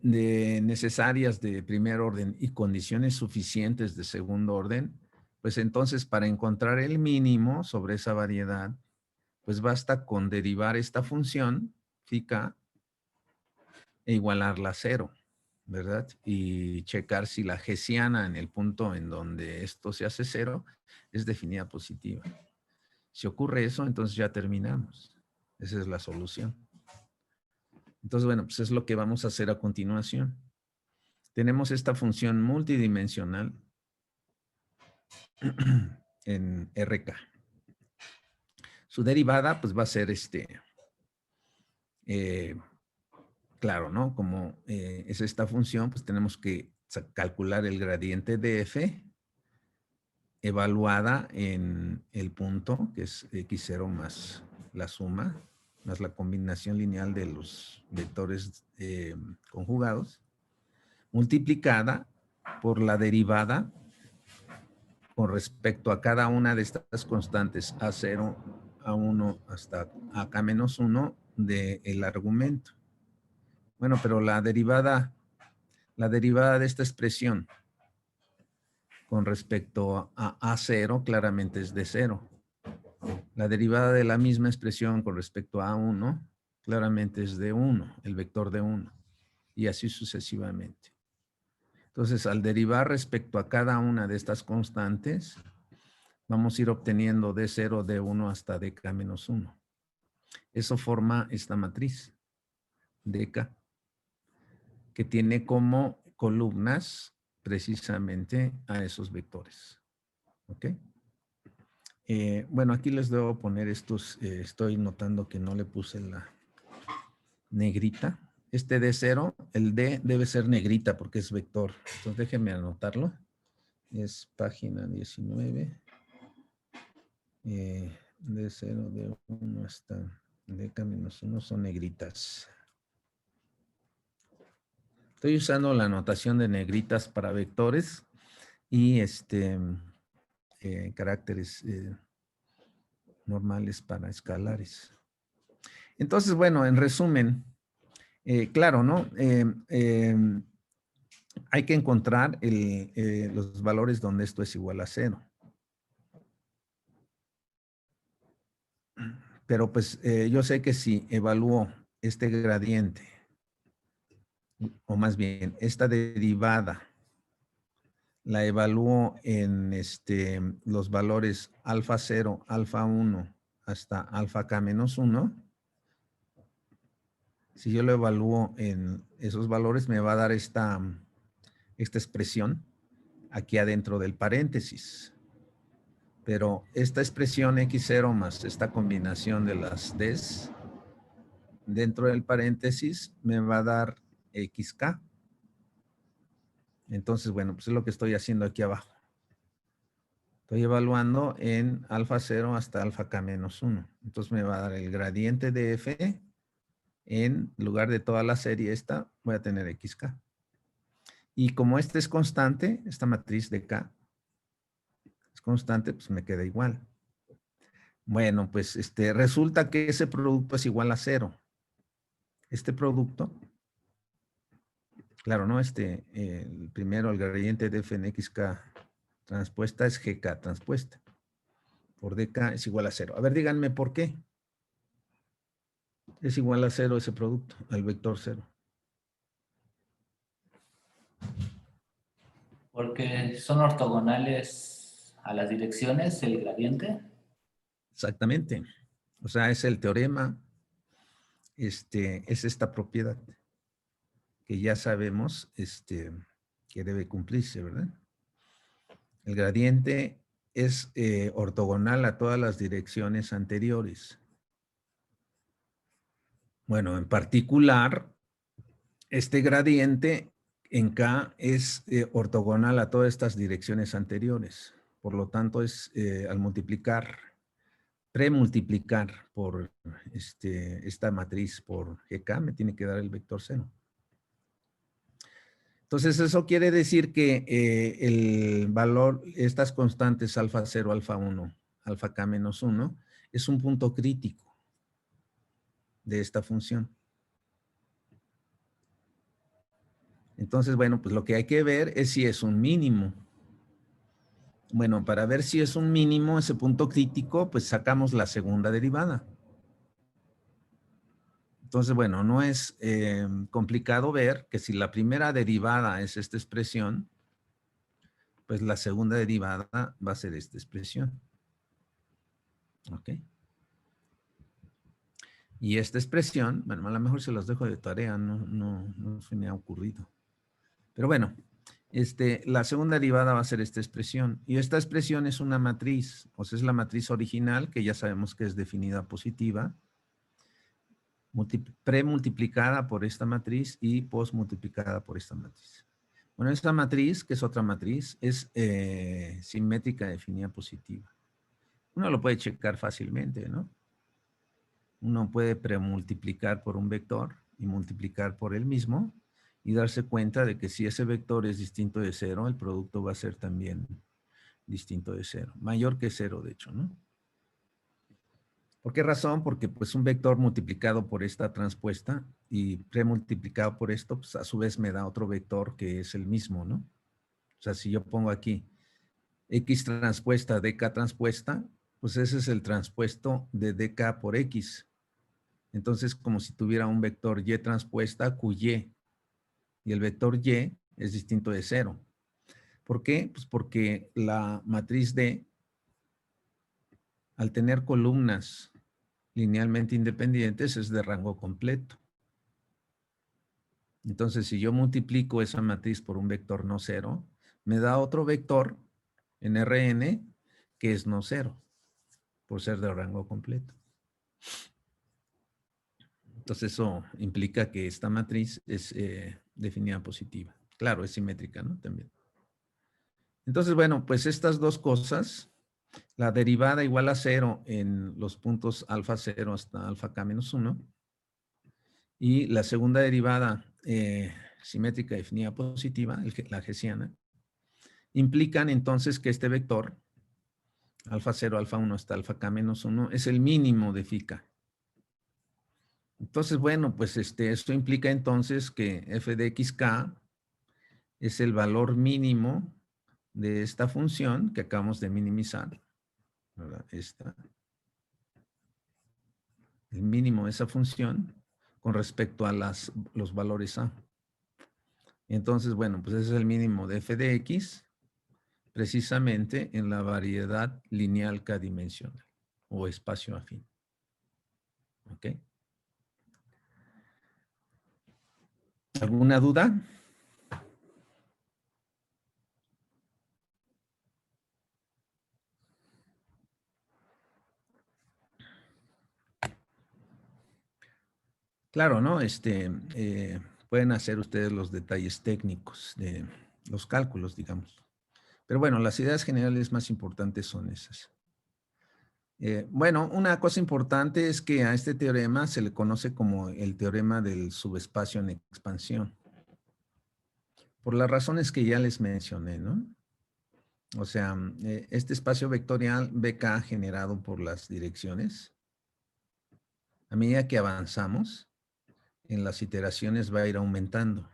necesarias de primer orden y condiciones suficientes de segundo orden, pues entonces para encontrar el mínimo sobre esa variedad, pues basta con derivar esta función, phi k, e igualarla a 0, ¿verdad? Y checar si la hessiana en el punto en donde esto se hace 0 es definida positiva. Si ocurre eso, entonces ya terminamos. Esa es la solución. Entonces, bueno, pues es lo que vamos a hacer a continuación. Tenemos esta función multidimensional en RK. Su derivada, pues va a ser claro, ¿no? Como es esta función, pues tenemos que calcular el gradiente de f evaluada en el punto, que es x0 más la suma, más la combinación lineal de los vectores conjugados, multiplicada por la derivada con respecto a cada una de estas constantes A0, A1 hasta AK-1 del argumento. Bueno, pero la derivada de esta expresión con respecto a A0 claramente es de 0. La derivada de la misma expresión con respecto a A1 claramente es de 1, el vector de 1, y así sucesivamente. Entonces, al derivar respecto a cada una de estas constantes, vamos a ir obteniendo D0, D1 hasta dk-1. Eso forma esta matriz, dk, que tiene como columnas precisamente a esos vectores. ¿Ok? Bueno, aquí les debo poner estos, estoy notando que no le puse la negrita. Este D0, el D debe ser negrita porque es vector. Entonces déjenme anotarlo. Es página 19. D0, D1 hasta dk-1 son negritas. Estoy usando la notación de negritas para vectores y caracteres normales para escalares. Entonces, bueno, en resumen, claro, ¿no? Hay que encontrar los valores donde esto es igual a 0. Pero pues yo sé que si evalúo este gradiente, o más bien esta derivada, la evalúo en los valores alfa 0, alfa 1 hasta alfa k-1. Si yo lo evalúo en esos valores, me va a dar esta expresión aquí adentro del paréntesis. Pero esta expresión x0 más esta combinación de las d's dentro del paréntesis me va a dar xk. Entonces, bueno, pues es lo que estoy haciendo aquí abajo. Estoy evaluando en alfa 0 hasta alfa k-1. Entonces me va a dar el gradiente de f. En lugar de toda la serie esta, voy a tener xk. Y como este es constante, esta matriz de k es constante, pues me queda igual. Bueno, pues resulta que ese producto es igual a 0. Este producto, claro, ¿no? El primero, el gradiente de f en xk transpuesta es gk transpuesta. Por dk es igual a 0. A ver, díganme por qué. Es igual a 0 ese producto, al vector 0. Porque son ortogonales a las direcciones, el gradiente. Exactamente. O sea, es el teorema, es esta propiedad que ya sabemos que debe cumplirse, ¿verdad? El gradiente es ortogonal a todas las direcciones anteriores. Bueno, en particular, este gradiente en K es ortogonal a todas estas direcciones anteriores. Por lo tanto, es al multiplicar, premultiplicar por esta matriz por GK, me tiene que dar el vector 0. Entonces, eso quiere decir que el valor, estas constantes alfa 0, alfa 1, alfa k-1, es un punto crítico de esta función. Entonces, bueno, pues lo que hay que ver es si es un mínimo. Bueno, para ver si es un mínimo, ese punto crítico, pues sacamos la segunda derivada. Entonces, bueno, no es complicado ver que si la primera derivada es esta expresión, pues la segunda derivada va a ser esta expresión. ¿Ok? Y esta expresión, bueno, a lo mejor se las dejo de tarea, no se me ha ocurrido. Pero bueno, la segunda derivada va a ser esta expresión. Y esta expresión es una matriz, o sea, es la matriz original, que ya sabemos que es definida positiva, premultiplicada por esta matriz y postmultiplicada por esta matriz. Bueno, esta matriz, que es otra matriz, es simétrica definida positiva. Uno lo puede checar fácilmente, ¿no? Uno puede premultiplicar por un vector y multiplicar por el mismo y darse cuenta de que si ese vector es distinto de 0, el producto va a ser también distinto de 0. Mayor que 0, de hecho, ¿no? ¿Por qué razón? Porque pues un vector multiplicado por esta transpuesta y premultiplicado por esto, pues a su vez me da otro vector que es el mismo, ¿no? O sea, si yo pongo aquí x transpuesta, dk transpuesta, pues ese es el transpuesto de dk por x. Entonces, como si tuviera un vector y transpuesta qy. Y el vector y es distinto de 0. ¿Por qué? Pues porque la matriz D, al tener columnas linealmente independientes, es de rango completo. Entonces, si yo multiplico esa matriz por un vector no cero, me da otro vector en Rn que es no cero, por ser de rango completo. Entonces, eso implica que esta matriz es definida positiva. Claro, es simétrica, ¿no? También. Entonces, bueno, pues estas dos cosas, la derivada igual a 0 en los puntos alfa 0 hasta alfa k menos 1, y la segunda derivada simétrica definida positiva, la hessiana, implican entonces que este vector, alfa 0, alfa 1 hasta alfa k menos 1, es el mínimo de phi k. Entonces, bueno, pues esto implica entonces que f de xk es el valor mínimo de esta función que acabamos de minimizar, ¿verdad? El mínimo de esa función con respecto a los valores a. Entonces, bueno, pues ese es el mínimo de f de x precisamente en la variedad lineal k-dimensional o espacio afín. ¿Ok? ¿Alguna duda? Claro, ¿no? Pueden hacer ustedes los detalles técnicos de los cálculos, digamos. Pero bueno, las ideas generales más importantes son esas. Bueno, una cosa importante es que a este teorema se le conoce como el teorema del subespacio en expansión. Por las razones que ya les mencioné, ¿no? O sea, este espacio vectorial BK generado por las direcciones, a medida que avanzamos, en las iteraciones va a ir aumentando.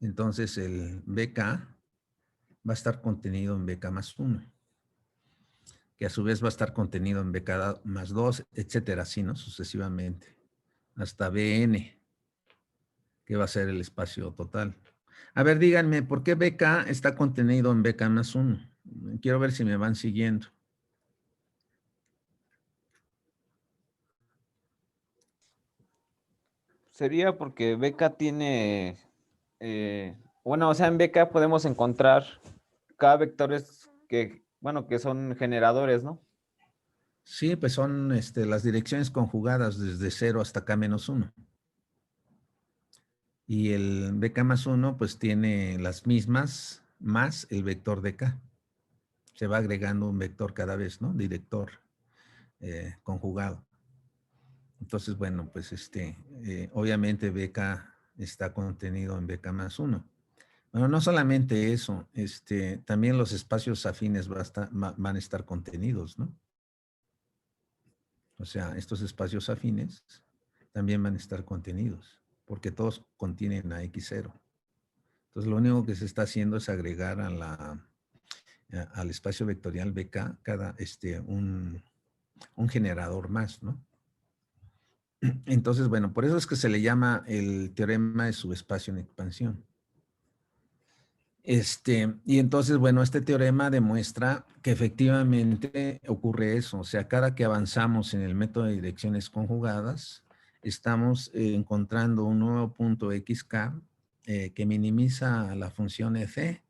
Entonces el BK va a estar contenido en BK más 1, que a su vez va a estar contenido en BK más 2, etcétera, así, ¿no? Sucesivamente, hasta BN, que va a ser el espacio total. A ver, díganme, ¿por qué BK está contenido en BK más 1? Quiero ver si me van siguiendo. Sería porque BK tiene, bueno, o sea, en BK podemos encontrar K vectores que, bueno, que son generadores, ¿no? Sí, pues son las direcciones conjugadas desde 0 hasta K menos 1. Y el BK más 1 pues tiene las mismas más el vector de K. Se va agregando un vector cada vez, ¿no? Director conjugado. Entonces, bueno, pues obviamente BK está contenido en BK más 1. Bueno, no solamente eso, también los espacios afines van a estar contenidos, ¿no? O sea, estos espacios afines también van a estar contenidos, porque todos contienen a X0. Entonces, lo único que se está haciendo es agregar al espacio vectorial BK un generador más, ¿no? Entonces, bueno, por eso es que se le llama el teorema de subespacio en expansión. Y entonces, bueno, este teorema demuestra que efectivamente ocurre eso. O sea, cada que avanzamos en el método de direcciones conjugadas, estamos encontrando un nuevo punto xk que minimiza la función f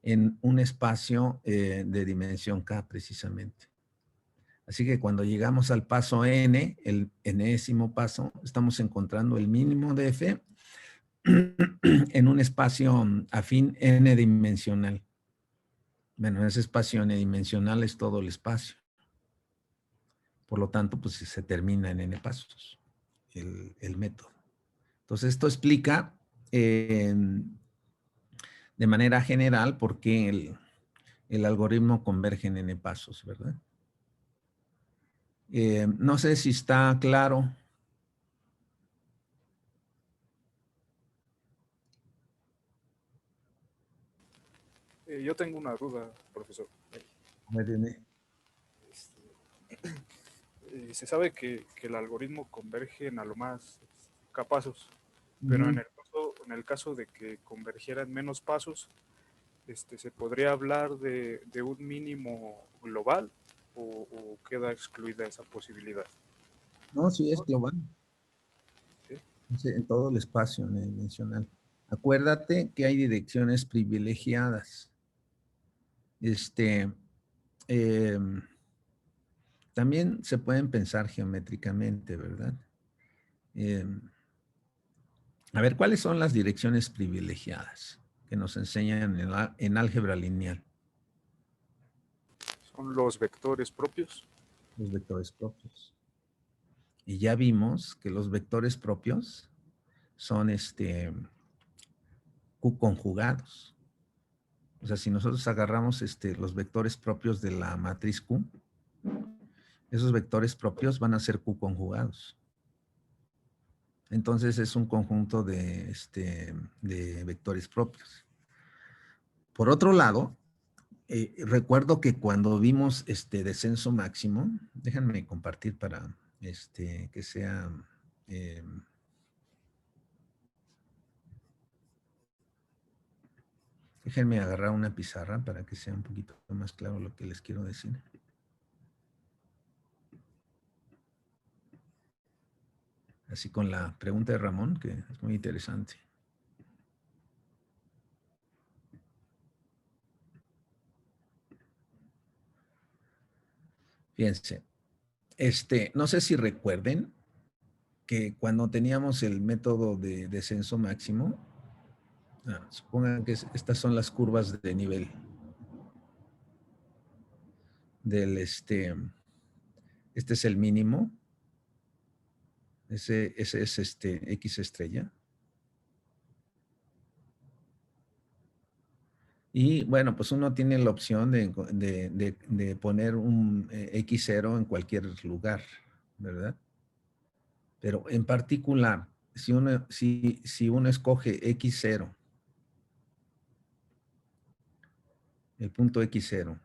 en un espacio de dimensión k precisamente. Así que cuando llegamos al paso n, el enésimo paso, estamos encontrando el mínimo de f en un espacio afín n-dimensional. Bueno, ese espacio n-dimensional es todo el espacio. Por lo tanto, pues se termina en n pasos el método. Entonces, esto explica de manera general por qué el algoritmo converge en n pasos, ¿verdad? No sé si está claro. Yo tengo una duda, profesor. Se sabe que el algoritmo converge en a lo más K pasos, pero en el caso de que convergieran menos pasos, ¿se podría hablar de un mínimo global o queda excluida esa posibilidad? No, sí es global. ¿Sí? En todo el espacio n-dimensional. Acuérdate que hay direcciones privilegiadas. También se pueden pensar geométricamente, ¿verdad? A ver, ¿cuáles son las direcciones privilegiadas que nos enseñan en álgebra lineal? ¿Son los vectores propios? Los vectores propios. Y ya vimos que los vectores propios son Q conjugados. O sea, si nosotros agarramos los vectores propios de la matriz Q, esos vectores propios van a ser Q conjugados. Entonces es un conjunto de vectores propios. Por otro lado, recuerdo que cuando vimos descenso máximo, déjenme compartir para que sea... déjenme agarrar una pizarra para que sea un poquito más claro lo que les quiero decir. Así con la pregunta de Ramón, que es muy interesante. Fíjense, no sé si recuerden que cuando teníamos el método de descenso máximo, supongan que estas son las curvas de nivel del este es el mínimo, ese es X estrella. Y bueno, pues uno tiene la opción de poner un X0 en cualquier lugar, ¿verdad? Pero en particular, si uno escoge X0, el punto X0,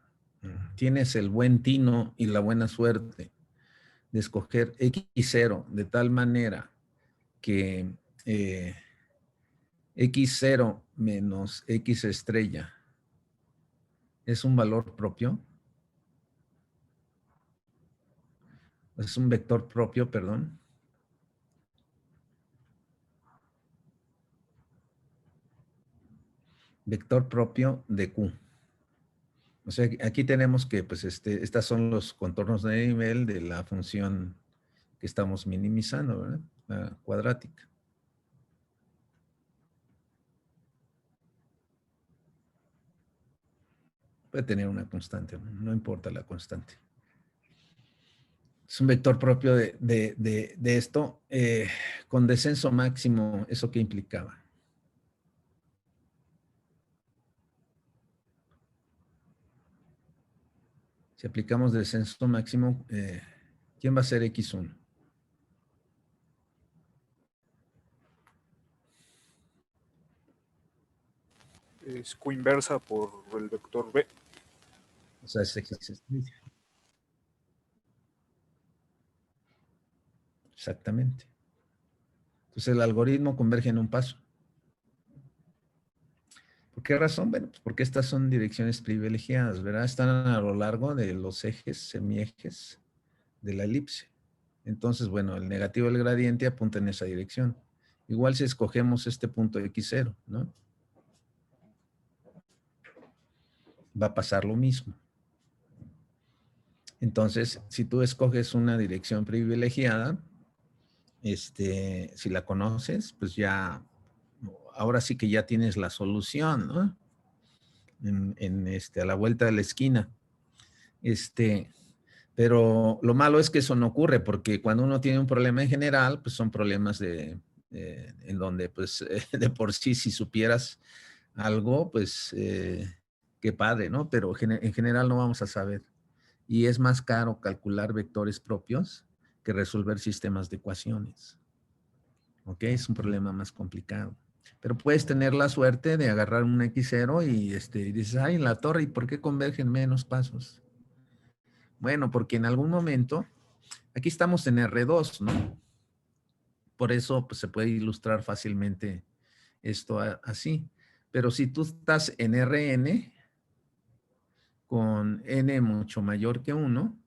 tienes el buen tino y la buena suerte de escoger X0 de tal manera que X0 menos X estrella es un valor propio. Es un vector propio, perdón. Vector propio de Q. O sea, aquí tenemos que, pues, estas son los contornos de nivel de la función que estamos minimizando, ¿verdad? La cuadrática. Puede tener una constante, no importa la constante. Es un vector propio de esto. Con descenso máximo, ¿eso qué implicaba? Si aplicamos descenso máximo, ¿quién va a ser X1? Es Q inversa por el vector B. O sea, es X estrella. Exactamente. Entonces el algoritmo converge en un paso. ¿Por qué razón? Bueno, pues porque estas son direcciones privilegiadas, ¿verdad? Están a lo largo de los ejes, semiejes de la elipse. Entonces, bueno, el negativo del gradiente apunta en esa dirección. Igual si escogemos este punto x0, ¿no? Va a pasar lo mismo. Entonces, si tú escoges una dirección privilegiada, si la conoces, pues ya, ahora sí que ya tienes la solución, ¿no? A la vuelta de la esquina. Pero lo malo es que eso no ocurre porque cuando uno tiene un problema en general, pues son problemas en donde, pues, de por sí, si supieras algo, pues, qué padre, ¿no? Pero en general no vamos a saber. Y es más caro calcular vectores propios que resolver sistemas de ecuaciones. ¿Ok? Es un problema más complicado. Pero puedes tener la suerte de agarrar un X0 y dices, ay, la torre, ¿y por qué convergen menos pasos? Bueno, porque en algún momento, aquí estamos en R2, ¿no? Por eso pues, se puede ilustrar fácilmente esto así. Pero si tú estás en Rn, con n mucho mayor que 1,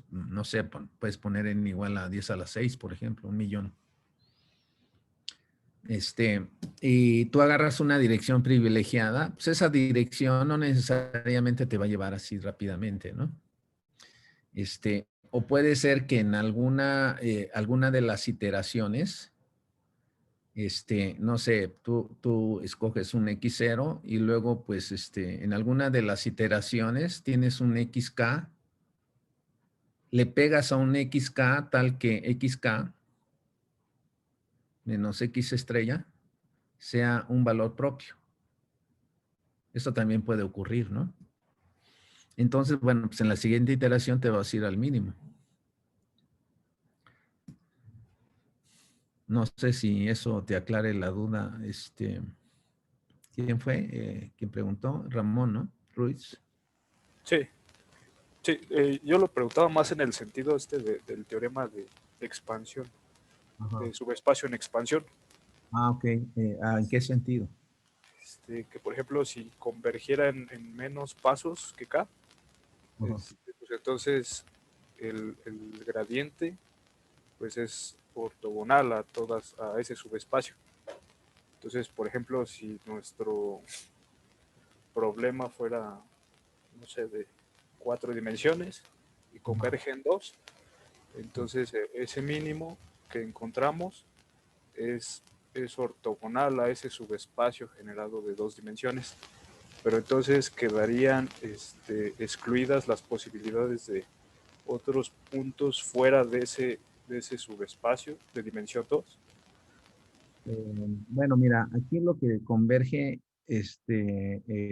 no sé, puedes poner n igual a 10 a la 6, por ejemplo, 1.000.000. Y tú agarras una dirección privilegiada, pues esa dirección no necesariamente te va a llevar así rápidamente, ¿no? O puede ser que en alguna de las iteraciones, no sé, tú escoges un x0 y luego, pues, en alguna de las iteraciones tienes un xk, le pegas a un xk tal que xk menos x estrella sea un valor propio. Esto también puede ocurrir, ¿no? Entonces, bueno, pues en la siguiente iteración te vas a ir al mínimo. No sé si eso te aclare la duda. ¿Quién fue? ¿Quién preguntó? Ramón, ¿no? Ruiz. Sí, sí, yo lo preguntaba más en el sentido del teorema de expansión, Ajá. de subespacio en expansión. Ah, ok. ¿En qué sentido? Que por ejemplo, si convergiera en menos pasos que K, Ajá. pues entonces el gradiente pues es ortogonal a ese subespacio. Entonces, por ejemplo, si nuestro problema fuera, no sé, de 4 dimensiones y converge en 2, entonces ese mínimo que encontramos es ortogonal a ese subespacio generado de 2 dimensiones. Pero entonces quedarían excluidas las posibilidades de otros puntos fuera de ese subespacio de dimensión 2. Bueno, mira, aquí lo que converge,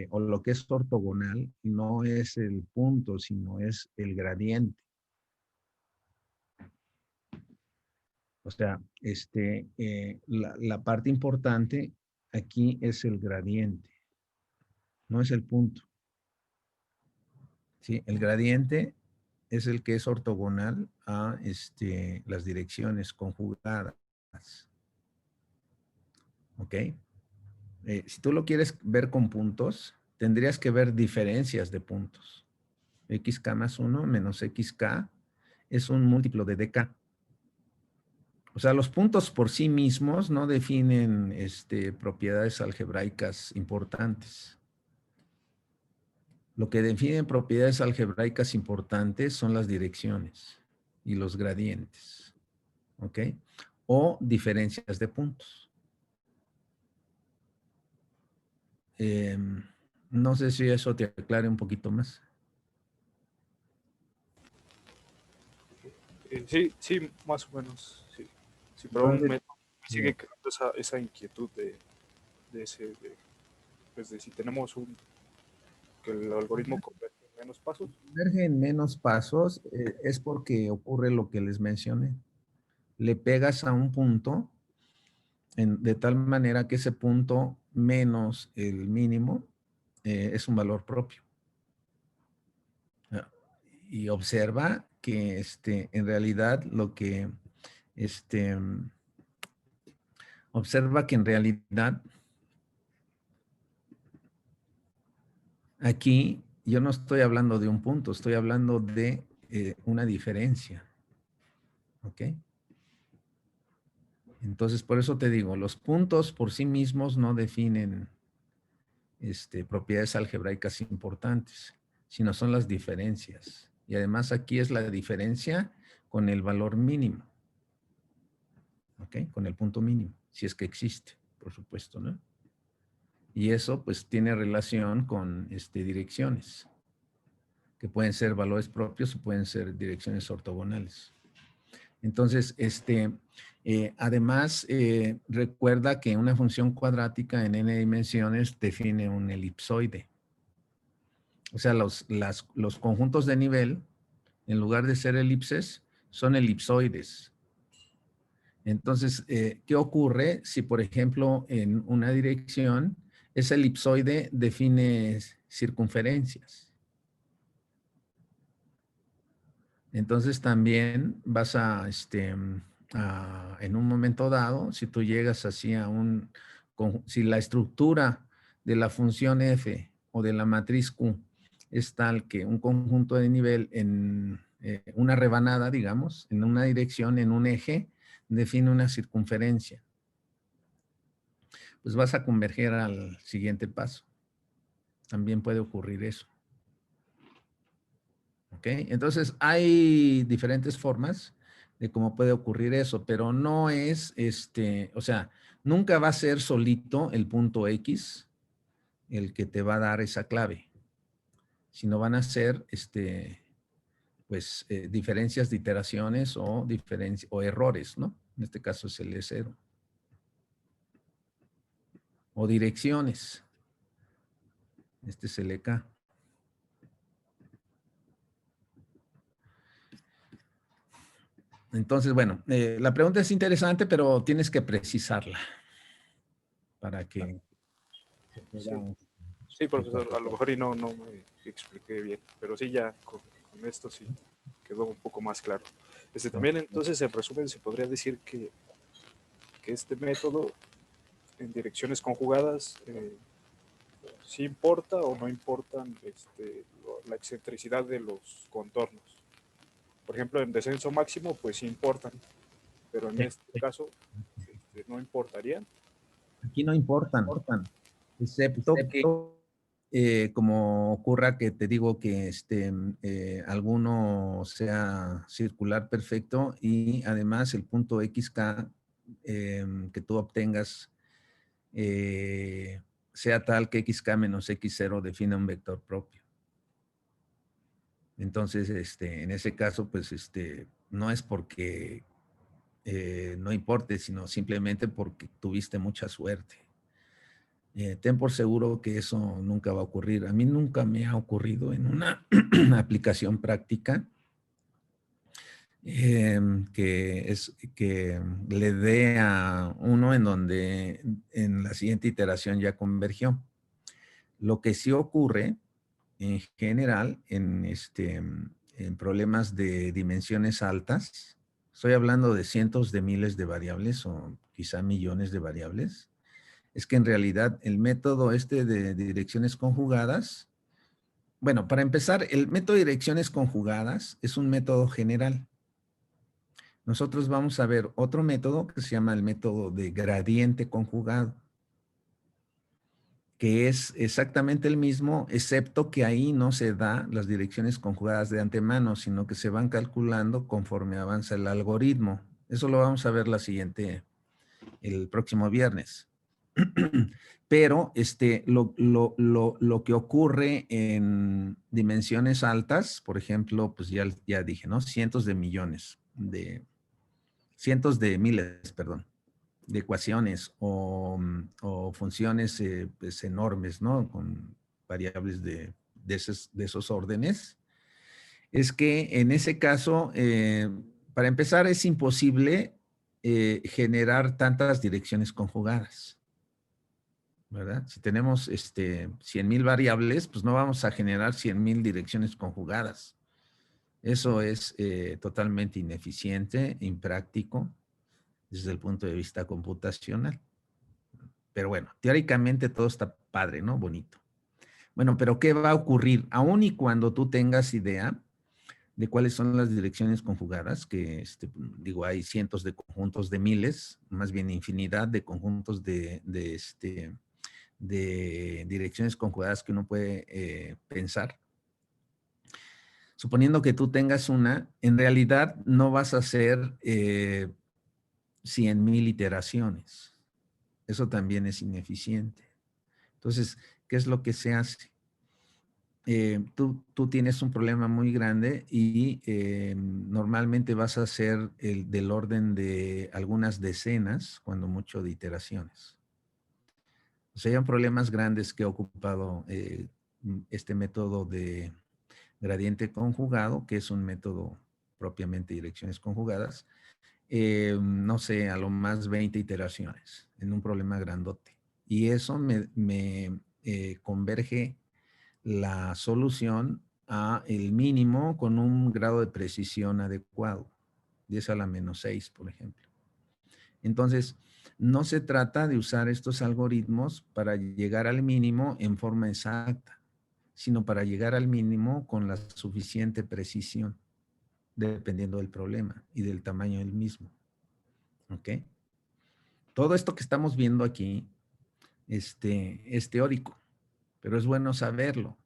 o lo que es ortogonal, no es el punto, sino es el gradiente. O sea, la parte importante aquí es el gradiente, no es el punto. ¿Sí? El gradiente es el que es ortogonal a las direcciones conjugadas. ¿Ok? Si tú lo quieres ver con puntos, tendrías que ver diferencias de puntos. Xk más 1 menos xk es un múltiplo de dk. O sea, los puntos por sí mismos no definen propiedades algebraicas importantes. Lo que define propiedades algebraicas importantes son las direcciones y los gradientes. ¿Ok? O diferencias de puntos. No sé si eso te aclare un poquito más. Sí, sí, más o menos, sí. Sí, pero aún me sigue quedando esa inquietud pues de si tenemos que el algoritmo converge en menos pasos. Converge en menos pasos es porque ocurre lo que les mencioné. Le pegas a un punto de tal manera que ese punto menos el mínimo es un valor propio. Y observa que en realidad observa que en realidad Aquí yo no estoy hablando de un punto, estoy hablando de una diferencia. ¿Ok? Entonces, por eso te digo, los puntos por sí mismos no definen propiedades algebraicas importantes, sino son las diferencias. Y además aquí es la diferencia con el valor mínimo. ¿Ok? Con el punto mínimo, si es que existe, por supuesto, ¿no? Y eso pues tiene relación con direcciones, que pueden ser valores propios o pueden ser direcciones ortogonales. Entonces, además, recuerda que una función cuadrática en n dimensiones define un elipsoide. O sea, los conjuntos de nivel, en lugar de ser elipses, son elipsoides. Entonces, ¿qué ocurre si, por ejemplo, en una dirección, ese elipsoide define circunferencias? Entonces también vas en un momento dado, si tú llegas así si la estructura de la función f o de la matriz Q es tal que un conjunto de nivel en una rebanada, digamos, en una dirección, en un eje, define una circunferencia, pues vas a converger al siguiente paso. También puede ocurrir eso. ¿Ok? Entonces, hay diferentes formas de cómo puede ocurrir eso, pero no es, o sea, nunca va a ser solito el punto X el que te va a dar esa clave, sino van a ser, pues, diferencias de iteraciones o errores, ¿no? En este caso es el E0. O direcciones. Este es el EK. Entonces, bueno, la pregunta es interesante, pero tienes que precisarla para que... Sí, profesor, a lo mejor y no me expliqué bien, pero sí ya con esto sí quedó un poco más claro. También entonces, en resumen, se podría decir que este método en direcciones conjugadas sí importa o no importan la excentricidad de los contornos. Por ejemplo, en descenso máximo, pues sí importan, pero en este caso no importarían. Aquí no importan, excepto que como ocurra que te digo que alguno sea circular perfecto y además el punto XK que tú obtengas sea tal que XK menos X0 defina un vector propio. Entonces, en ese caso, pues, no es porque no importe, sino simplemente porque tuviste mucha suerte. Ten por seguro que eso nunca va a ocurrir. A mí nunca me ha ocurrido en una aplicación práctica que le dé a uno en donde en la siguiente iteración ya convergió. Lo que sí ocurre en general en problemas de dimensiones altas, estoy hablando de cientos de miles de variables o quizá millones de variables, es que en realidad el método de direcciones conjugadas, bueno, para empezar, el método de direcciones conjugadas es un método general. Nosotros vamos a ver otro método que se llama el método de gradiente conjugado, que es exactamente el mismo, excepto que ahí no se da las direcciones conjugadas de antemano, sino que se van calculando conforme avanza el algoritmo. Eso lo vamos a ver el próximo viernes. Pero lo que ocurre en dimensiones altas, por ejemplo, pues ya dije, ¿no? Cientos de miles, perdón, de ecuaciones o funciones pues enormes, ¿no? Con variables de esos órdenes. Es que en ese caso, para empezar, es imposible generar tantas direcciones conjugadas, ¿verdad? Si tenemos 100,000 variables, pues no vamos a generar 100,000 direcciones conjugadas. Eso es totalmente ineficiente, impráctico, desde el punto de vista computacional. Pero bueno, teóricamente todo está padre, ¿no? Bonito. Bueno, pero ¿qué va a ocurrir? Aun y cuando tú tengas idea de cuáles son las direcciones conjugadas, que digo, hay cientos de conjuntos de miles, más bien infinidad de conjuntos de direcciones conjugadas que uno puede pensar. Suponiendo que tú tengas una, en realidad no vas a hacer 100,000 iteraciones. Eso también es ineficiente. Entonces, ¿qué es lo que se hace? Tú tienes un problema muy grande y normalmente vas a hacer del orden de algunas decenas, cuando mucho, de iteraciones. O sea, hay problemas grandes que ha ocupado este método de gradiente conjugado, que es un método propiamente de direcciones conjugadas, no sé, a lo más 20 iteraciones en un problema grandote. Y eso me converge la solución a el mínimo con un grado de precisión adecuado, 10 a la menos 6, por ejemplo. Entonces, no se trata de usar estos algoritmos para llegar al mínimo en forma exacta, sino para llegar al mínimo con la suficiente precisión, dependiendo del problema y del tamaño del mismo. ¿Ok? Todo esto que estamos viendo aquí es teórico, pero es bueno saberlo.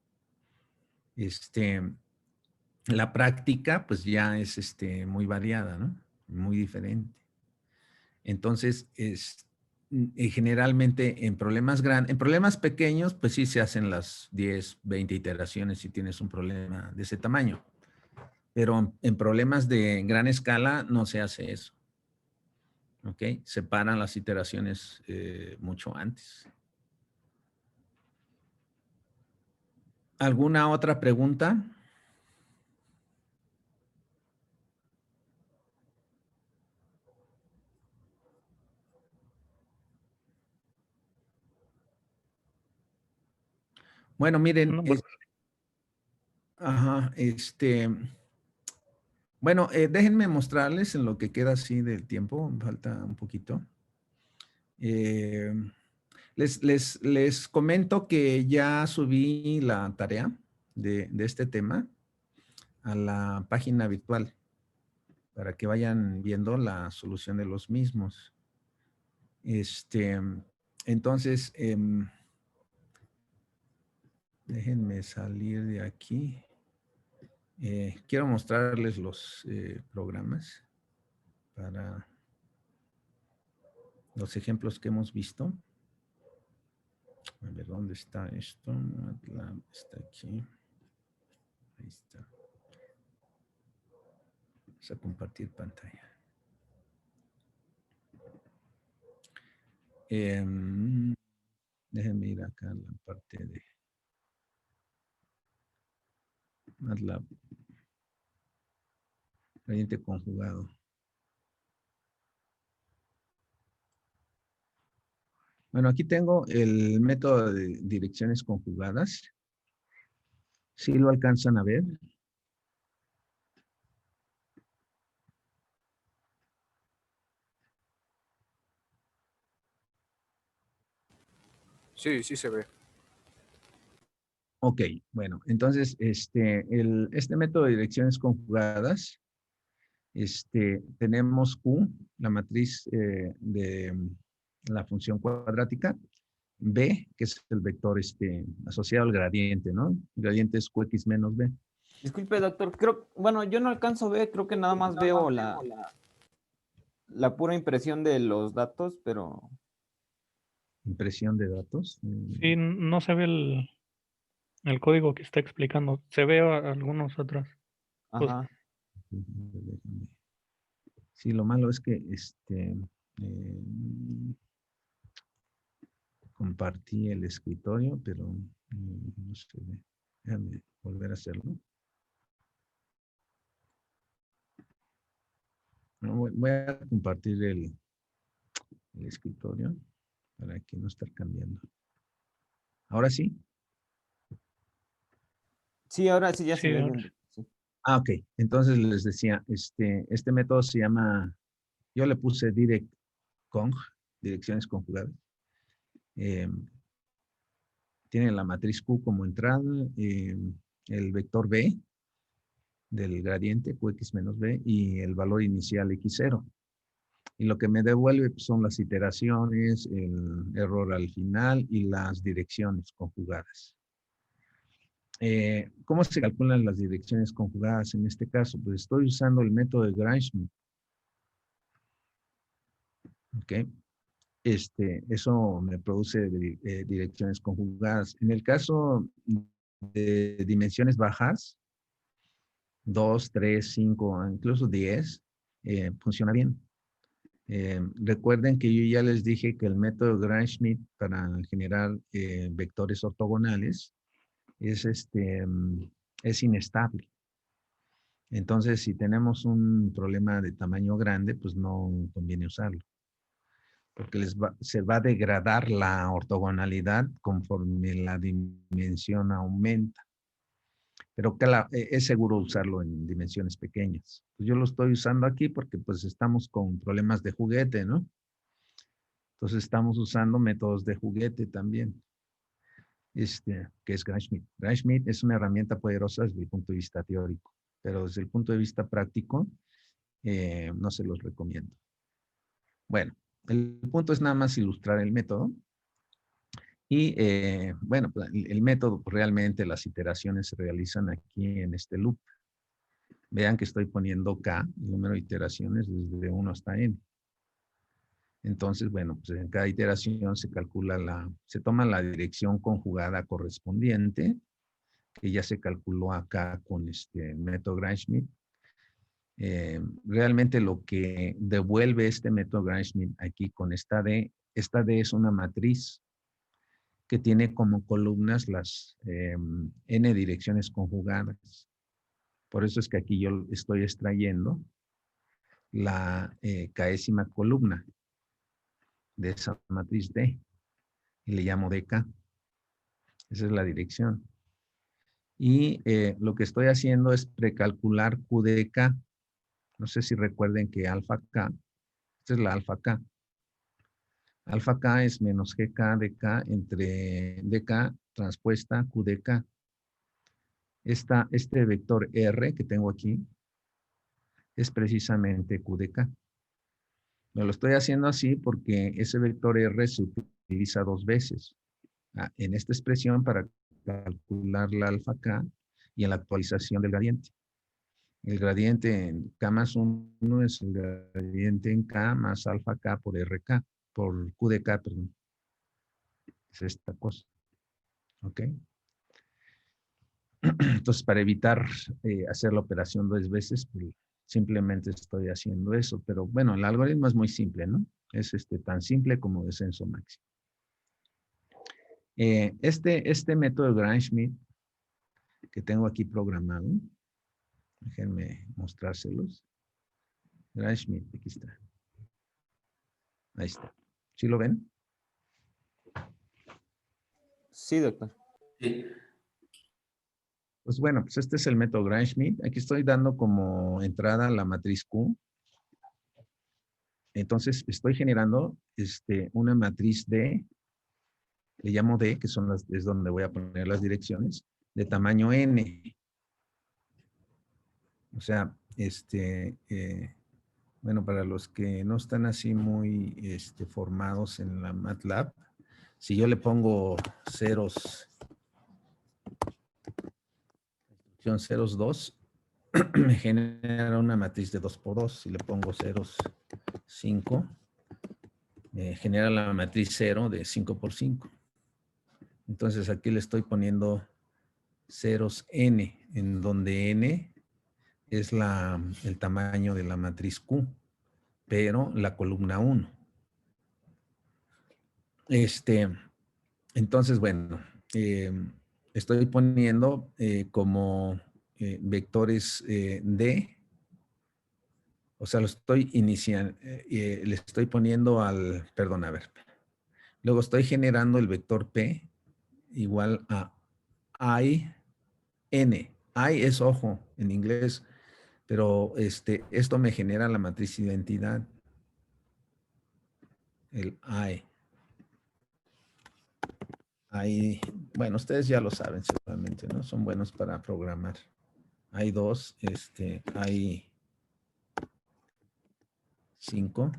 La práctica pues ya es muy variada, ¿no? Muy diferente. Entonces, generalmente en problemas grandes, en problemas pequeños, pues sí se hacen las 10, 20 iteraciones si tienes un problema de ese tamaño. Pero en problemas de gran escala no se hace eso. ¿Ok? Separan las iteraciones mucho antes. ¿Alguna otra pregunta? Bueno, miren, No, pues, ajá, bueno, déjenme mostrarles en lo que queda así del tiempo, falta un poquito. Les comento que ya subí la tarea de este tema a la página virtual para que vayan viendo la solución de los mismos. Entonces, déjenme salir de aquí. Quiero mostrarles los programas para los ejemplos que hemos visto. A ver, ¿dónde está esto? MATLAB está aquí. Ahí está. Vamos a compartir pantalla. Déjenme ir acá a la parte de MATLAB. Gradiente conjugado. Bueno, aquí tengo el método de direcciones conjugadas. ¿Sí lo alcanzan a ver? Sí, sí se ve. Ok, bueno, entonces este método de direcciones conjugadas, tenemos Q, la matriz de la función cuadrática, B, que es el vector asociado al gradiente, ¿no? El gradiente es QX menos B. Disculpe, doctor, bueno, yo no alcanzo a ver, creo que nada más veo la pura impresión de los datos, pero Impresión de datos. sí, no se ve el código que está explicando. Se ve algunos atrás. Pues, ajá. Sí, lo malo es que compartí el escritorio, pero no se ve. Déjame volver a hacerlo. Bueno, voy a compartir el escritorio para que no estar cambiando. ¿Ahora sí? Sí, ahora sí ya se sí, ve ahora bien. sí. Sí. Ah, ok. Entonces les decía, este método se llama, yo le puse direct conj, direcciones conjugadas. tiene la matriz Q como entrada, el vector B del gradiente Qx menos B y el valor inicial X0. Y lo que me devuelve pues, son las iteraciones, el error al final y las direcciones conjugadas. ¿Cómo se calculan las direcciones conjugadas en este caso? Pues estoy usando el método de Gram-Schmidt. ¿Ok? Eso me produce direcciones conjugadas. En el caso de dimensiones bajas, 2, 3, 5, incluso 10, funciona bien. Recuerden que yo ya les dije que el método Gram-Schmidt para generar vectores ortogonales es inestable. Entonces, si tenemos un problema de tamaño grande, pues no conviene usarlo. Porque se va a degradar la ortogonalidad conforme la dimensión aumenta. Pero claro, es seguro usarlo en dimensiones pequeñas. Pues yo lo estoy usando aquí porque pues estamos con problemas de juguete, ¿no? Entonces estamos usando métodos de juguete también. Que es Gram-Schmidt. Gram-Schmidt es una herramienta poderosa desde el punto de vista teórico, pero desde el punto de vista práctico, no se los recomiendo. Bueno, el punto es nada más ilustrar el método. Y bueno, el método, pues, realmente las iteraciones se realizan aquí en este loop. Vean que estoy poniendo K, el número de iteraciones desde 1 hasta N. Entonces, bueno, pues en cada iteración se calcula se toma la dirección conjugada correspondiente, que ya se calculó acá con el método Gram-Schmidt. Realmente lo que devuelve este método Gram-Schmidt aquí con esta D es una matriz que tiene como columnas las n direcciones conjugadas. Por eso es que aquí yo estoy extrayendo la késima columna de esa matriz D y le llamo DK. Esa es la dirección. Y lo que estoy haciendo es precalcular Q de K. No sé si recuerden que alfa K, esta es la alfa K. Alfa K es menos GK de K entre DK transpuesta Q de K. Este vector R que tengo aquí es precisamente Q de K. Me lo estoy haciendo así porque ese vector R se utiliza 2 veces. En esta expresión para calcular la alfa K y en la actualización del gradiente. El gradiente en K más 1 es el gradiente en K más alfa K por RK, por Q de K, perdón. Es esta cosa. ¿Ok? Entonces, para evitar hacer la operación 2 veces, pues, simplemente estoy haciendo eso. Pero bueno, el algoritmo es muy simple, ¿no? Es tan simple como descenso máximo. Este método de Gram-Schmidt que tengo aquí programado, déjenme mostrárselos. Gram-Schmidt, aquí está. Ahí está. ¿Sí lo ven? Sí, doctor. Sí. Pues bueno, pues este es el método Gram-Schmidt. Aquí estoy dando como entrada la matriz Q. Entonces estoy generando una matriz D, le llamo D, que es donde voy a poner las direcciones, de tamaño N. O sea, bueno, para los que no están así muy formados en la MATLAB, si yo le pongo ceros, ceros 2, me genera una matriz de 2 por 2. Si le pongo ceros 5, me genera la matriz 0 de 5 por 5. Entonces aquí le estoy poniendo ceros n, en donde n es el tamaño de la matriz Q, pero la columna 1. Entonces, bueno, estoy poniendo como vectores D, o sea, lo estoy iniciando, le estoy poniendo perdón, a ver. Luego estoy generando el vector P igual a I, N. I es ojo en inglés, pero esto me genera la matriz identidad. El I bueno, ustedes ya lo saben seguramente, ¿no? Son buenos para programar. Hay dos, hay 5.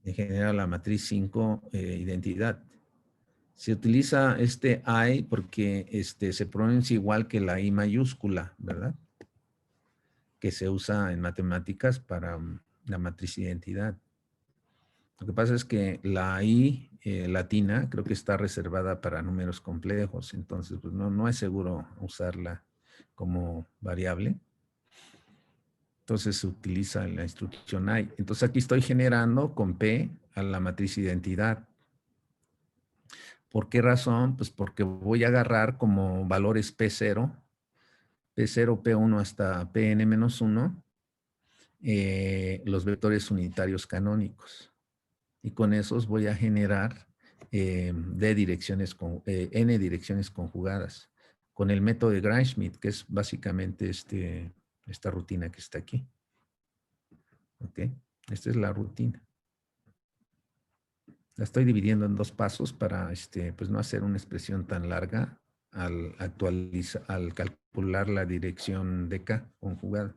En general, la matriz 5, identidad. Se utiliza este I porque se pronuncia igual que la I mayúscula, ¿verdad? Que se usa en matemáticas para la matriz identidad. Lo que pasa es que la I latina creo que está reservada para números complejos, entonces pues, no es seguro usarla como variable. Entonces se utiliza la instrucción I. Entonces aquí estoy generando con P a la matriz identidad. ¿Por qué razón? Pues porque voy a agarrar como valores P0, P1 hasta Pn-1, los vectores unitarios canónicos. Y con esos voy a generar n direcciones conjugadas con el método de Gram-Schmidt, que es básicamente esta rutina que está aquí. ¿Ok? Esta es la rutina. La estoy dividiendo en 2 pasos para pues no hacer una expresión tan larga al calcular la dirección de K conjugada.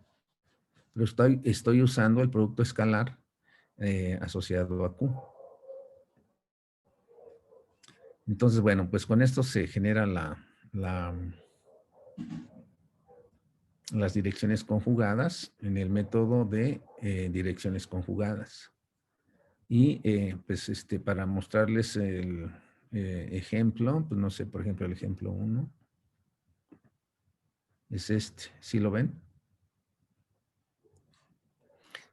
Pero estoy usando el producto escalar asociado a Q. Entonces, bueno, pues con esto se genera las direcciones conjugadas en el método de direcciones conjugadas. Y pues para mostrarles el ejemplo, pues no sé, por ejemplo, el ejemplo 1 es este. ¿Sí lo ven?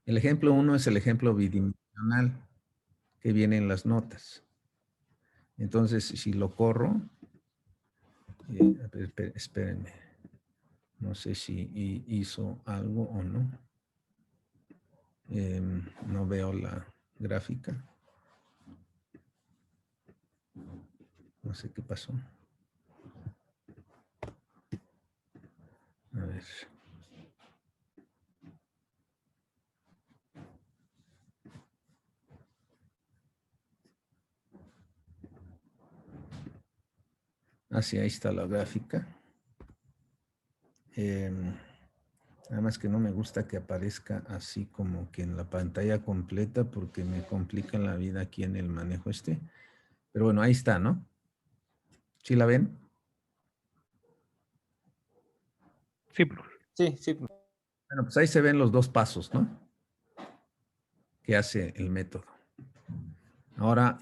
El ejemplo 1 es el ejemplo bidimensional que viene en las notas. Entonces, si lo corro, a ver, espérenme. No sé si hizo algo o no. No veo la gráfica. No sé qué pasó. A ver. Así, ahí está la gráfica. Nada más que no me gusta que aparezca así como que en la pantalla completa porque me complica la vida aquí en el manejo Pero bueno, ahí está, ¿no? ¿Sí la ven? Sí, profe. Sí. Bueno, pues ahí se ven los 2 pasos, ¿no? Que hace el método. Ahora,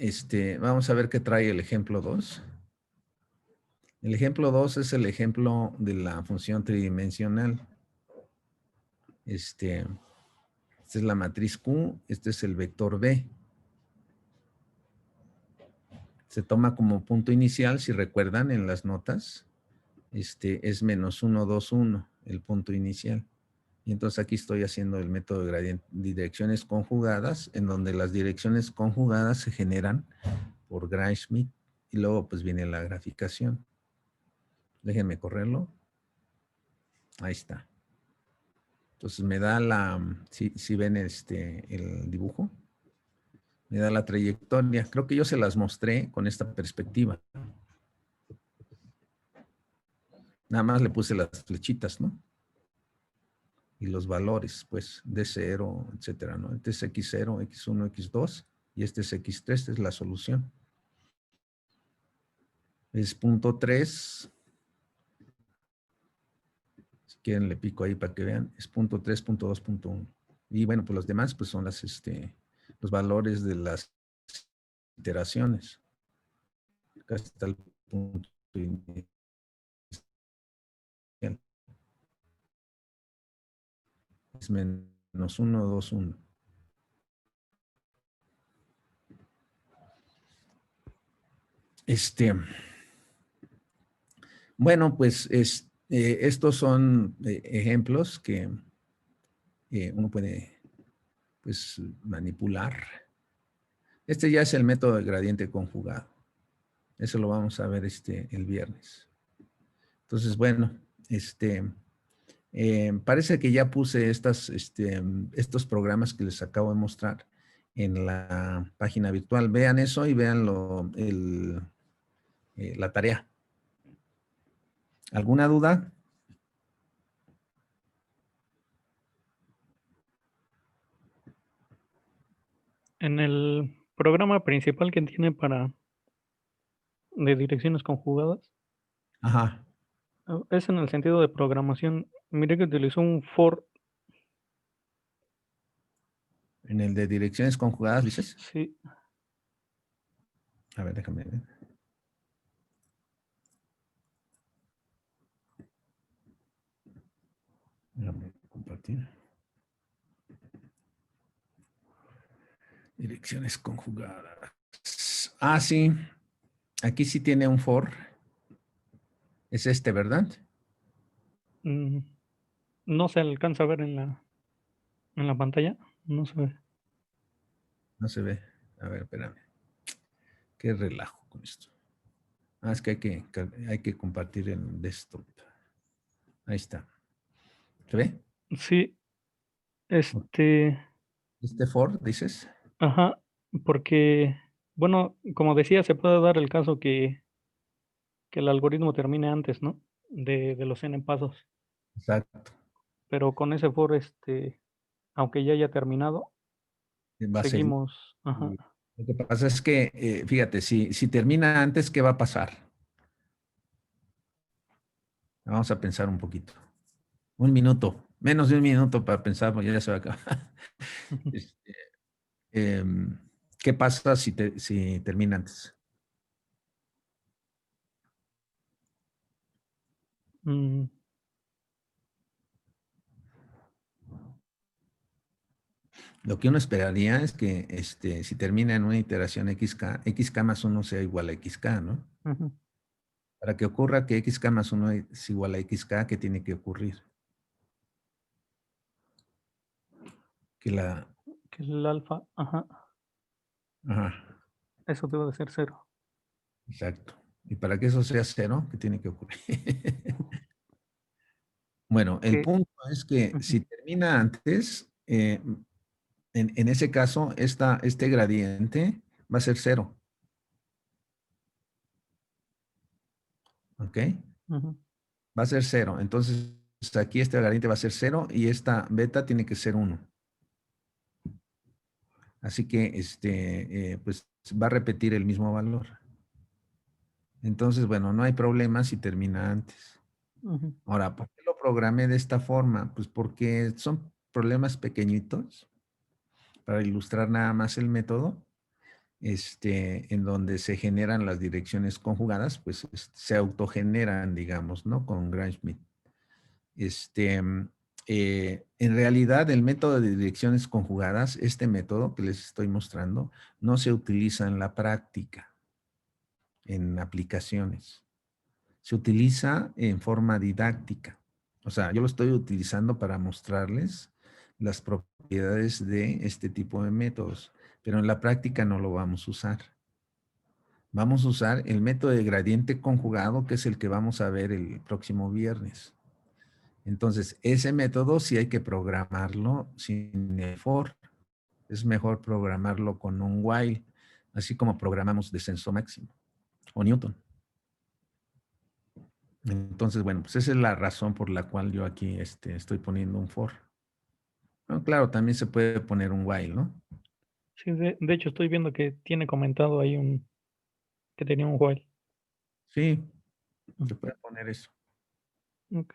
vamos a ver qué trae el ejemplo 2. El ejemplo 2 es el ejemplo de la función tridimensional. Esta es la matriz Q, este es el vector B. Se toma como punto inicial, si recuerdan en las notas, es -1, 2, 1, el punto inicial. Y entonces aquí estoy haciendo el método de direcciones conjugadas, en donde las direcciones conjugadas se generan por Gram-Schmidt y luego pues viene la graficación. Déjenme correrlo. Ahí está. Entonces me da si ven el dibujo, me da la trayectoria. Creo que yo se las mostré con esta perspectiva. Nada más le puse las flechitas, ¿no? Y los valores, pues, D0, etcétera, ¿no? Este es X0, X1, X2, y este es X3, esta es la solución. Es punto 3. Si quieren le pico ahí para que vean. Es punto 3, punto 2, punto 1. Y bueno, pues los demás, pues son los valores de las iteraciones. Acá está el punto inicial. Es -1, 2, 1. Bueno, pues estos son ejemplos que uno puede pues manipular. Este ya es el método de gradiente conjugado. Eso lo vamos a ver el viernes. Entonces, bueno, parece que ya puse estos programas que les acabo de mostrar en la página virtual. Vean eso y vean la tarea. ¿Alguna duda? En el programa principal que tiene de direcciones conjugadas, Ajá. es en el sentido de programación. Mire que utilizó un for, En el de direcciones conjugadas, dices. sí, A ver, déjame ver. Déjame compartir. Direcciones conjugadas. Ah, sí. Aquí sí tiene un for. Es este, ¿verdad? no se alcanza a ver en la pantalla, no se ve. No se ve. A ver, espérame. Qué relajo con esto. Ah, es que hay que compartir en desktop. Ahí está. ¿Se ve? Sí, Este for, dices. ajá, porque, bueno, como decía, se puede dar el caso que el algoritmo termine antes, ¿no? De los n pasos, Exacto. pero con ese for, aunque ya haya terminado, Va a seguir. seguimos, ajá. Lo que pasa es que, fíjate, si termina antes, ¿qué va a pasar? Vamos a pensar un poquito. Un minuto, menos de un minuto para pensar, porque ya se va a acabar. Este, ¿Qué pasa si termina antes? Mm, Lo que uno esperaría es que si termina en una iteración xk más 1 sea igual a xk, ¿no? ujú. Para que ocurra que xk más 1 es igual a xk, ¿qué tiene que ocurrir? Que la... Que el alfa, ajá, Ajá, eso debe de ser 0. exacto. Y para que eso sea 0, ¿qué tiene que ocurrir? Bueno, el Que, punto es que ujú, si termina antes, en ese caso, este gradiente va a ser 0. ¿Ok? ujú, Va a ser 0. Entonces, aquí este gradiente va a ser 0 y esta beta tiene que ser 1. Así que, pues va a repetir el mismo valor. Entonces, bueno, no hay problema si termina antes. ujú. Ahora, ¿por qué lo programé de esta forma? Pues porque son problemas pequeñitos para ilustrar nada más el método, en donde se generan las direcciones conjugadas, pues se autogeneran, digamos, ¿no? Con Gram-Schmidt. En realidad, el método de direcciones conjugadas, este método que les estoy mostrando, no se utiliza en la práctica, en aplicaciones. Se utiliza en forma didáctica. O sea, yo lo estoy utilizando para mostrarles las propiedades de este tipo de métodos, pero en la práctica no lo vamos a usar. Vamos a usar el método de gradiente conjugado, que es el que vamos a ver el próximo viernes. Entonces, ese método sí hay que programarlo sin el for. Es mejor programarlo con un while, así como programamos descenso máximo o Newton. Entonces, bueno, pues esa es la razón por la cual yo aquí estoy poniendo un for. Bueno, claro, también se puede poner un while, ¿no? Sí, de hecho estoy viendo que tiene comentado ahí que tenía un while. Sí, se puede poner eso. Ok.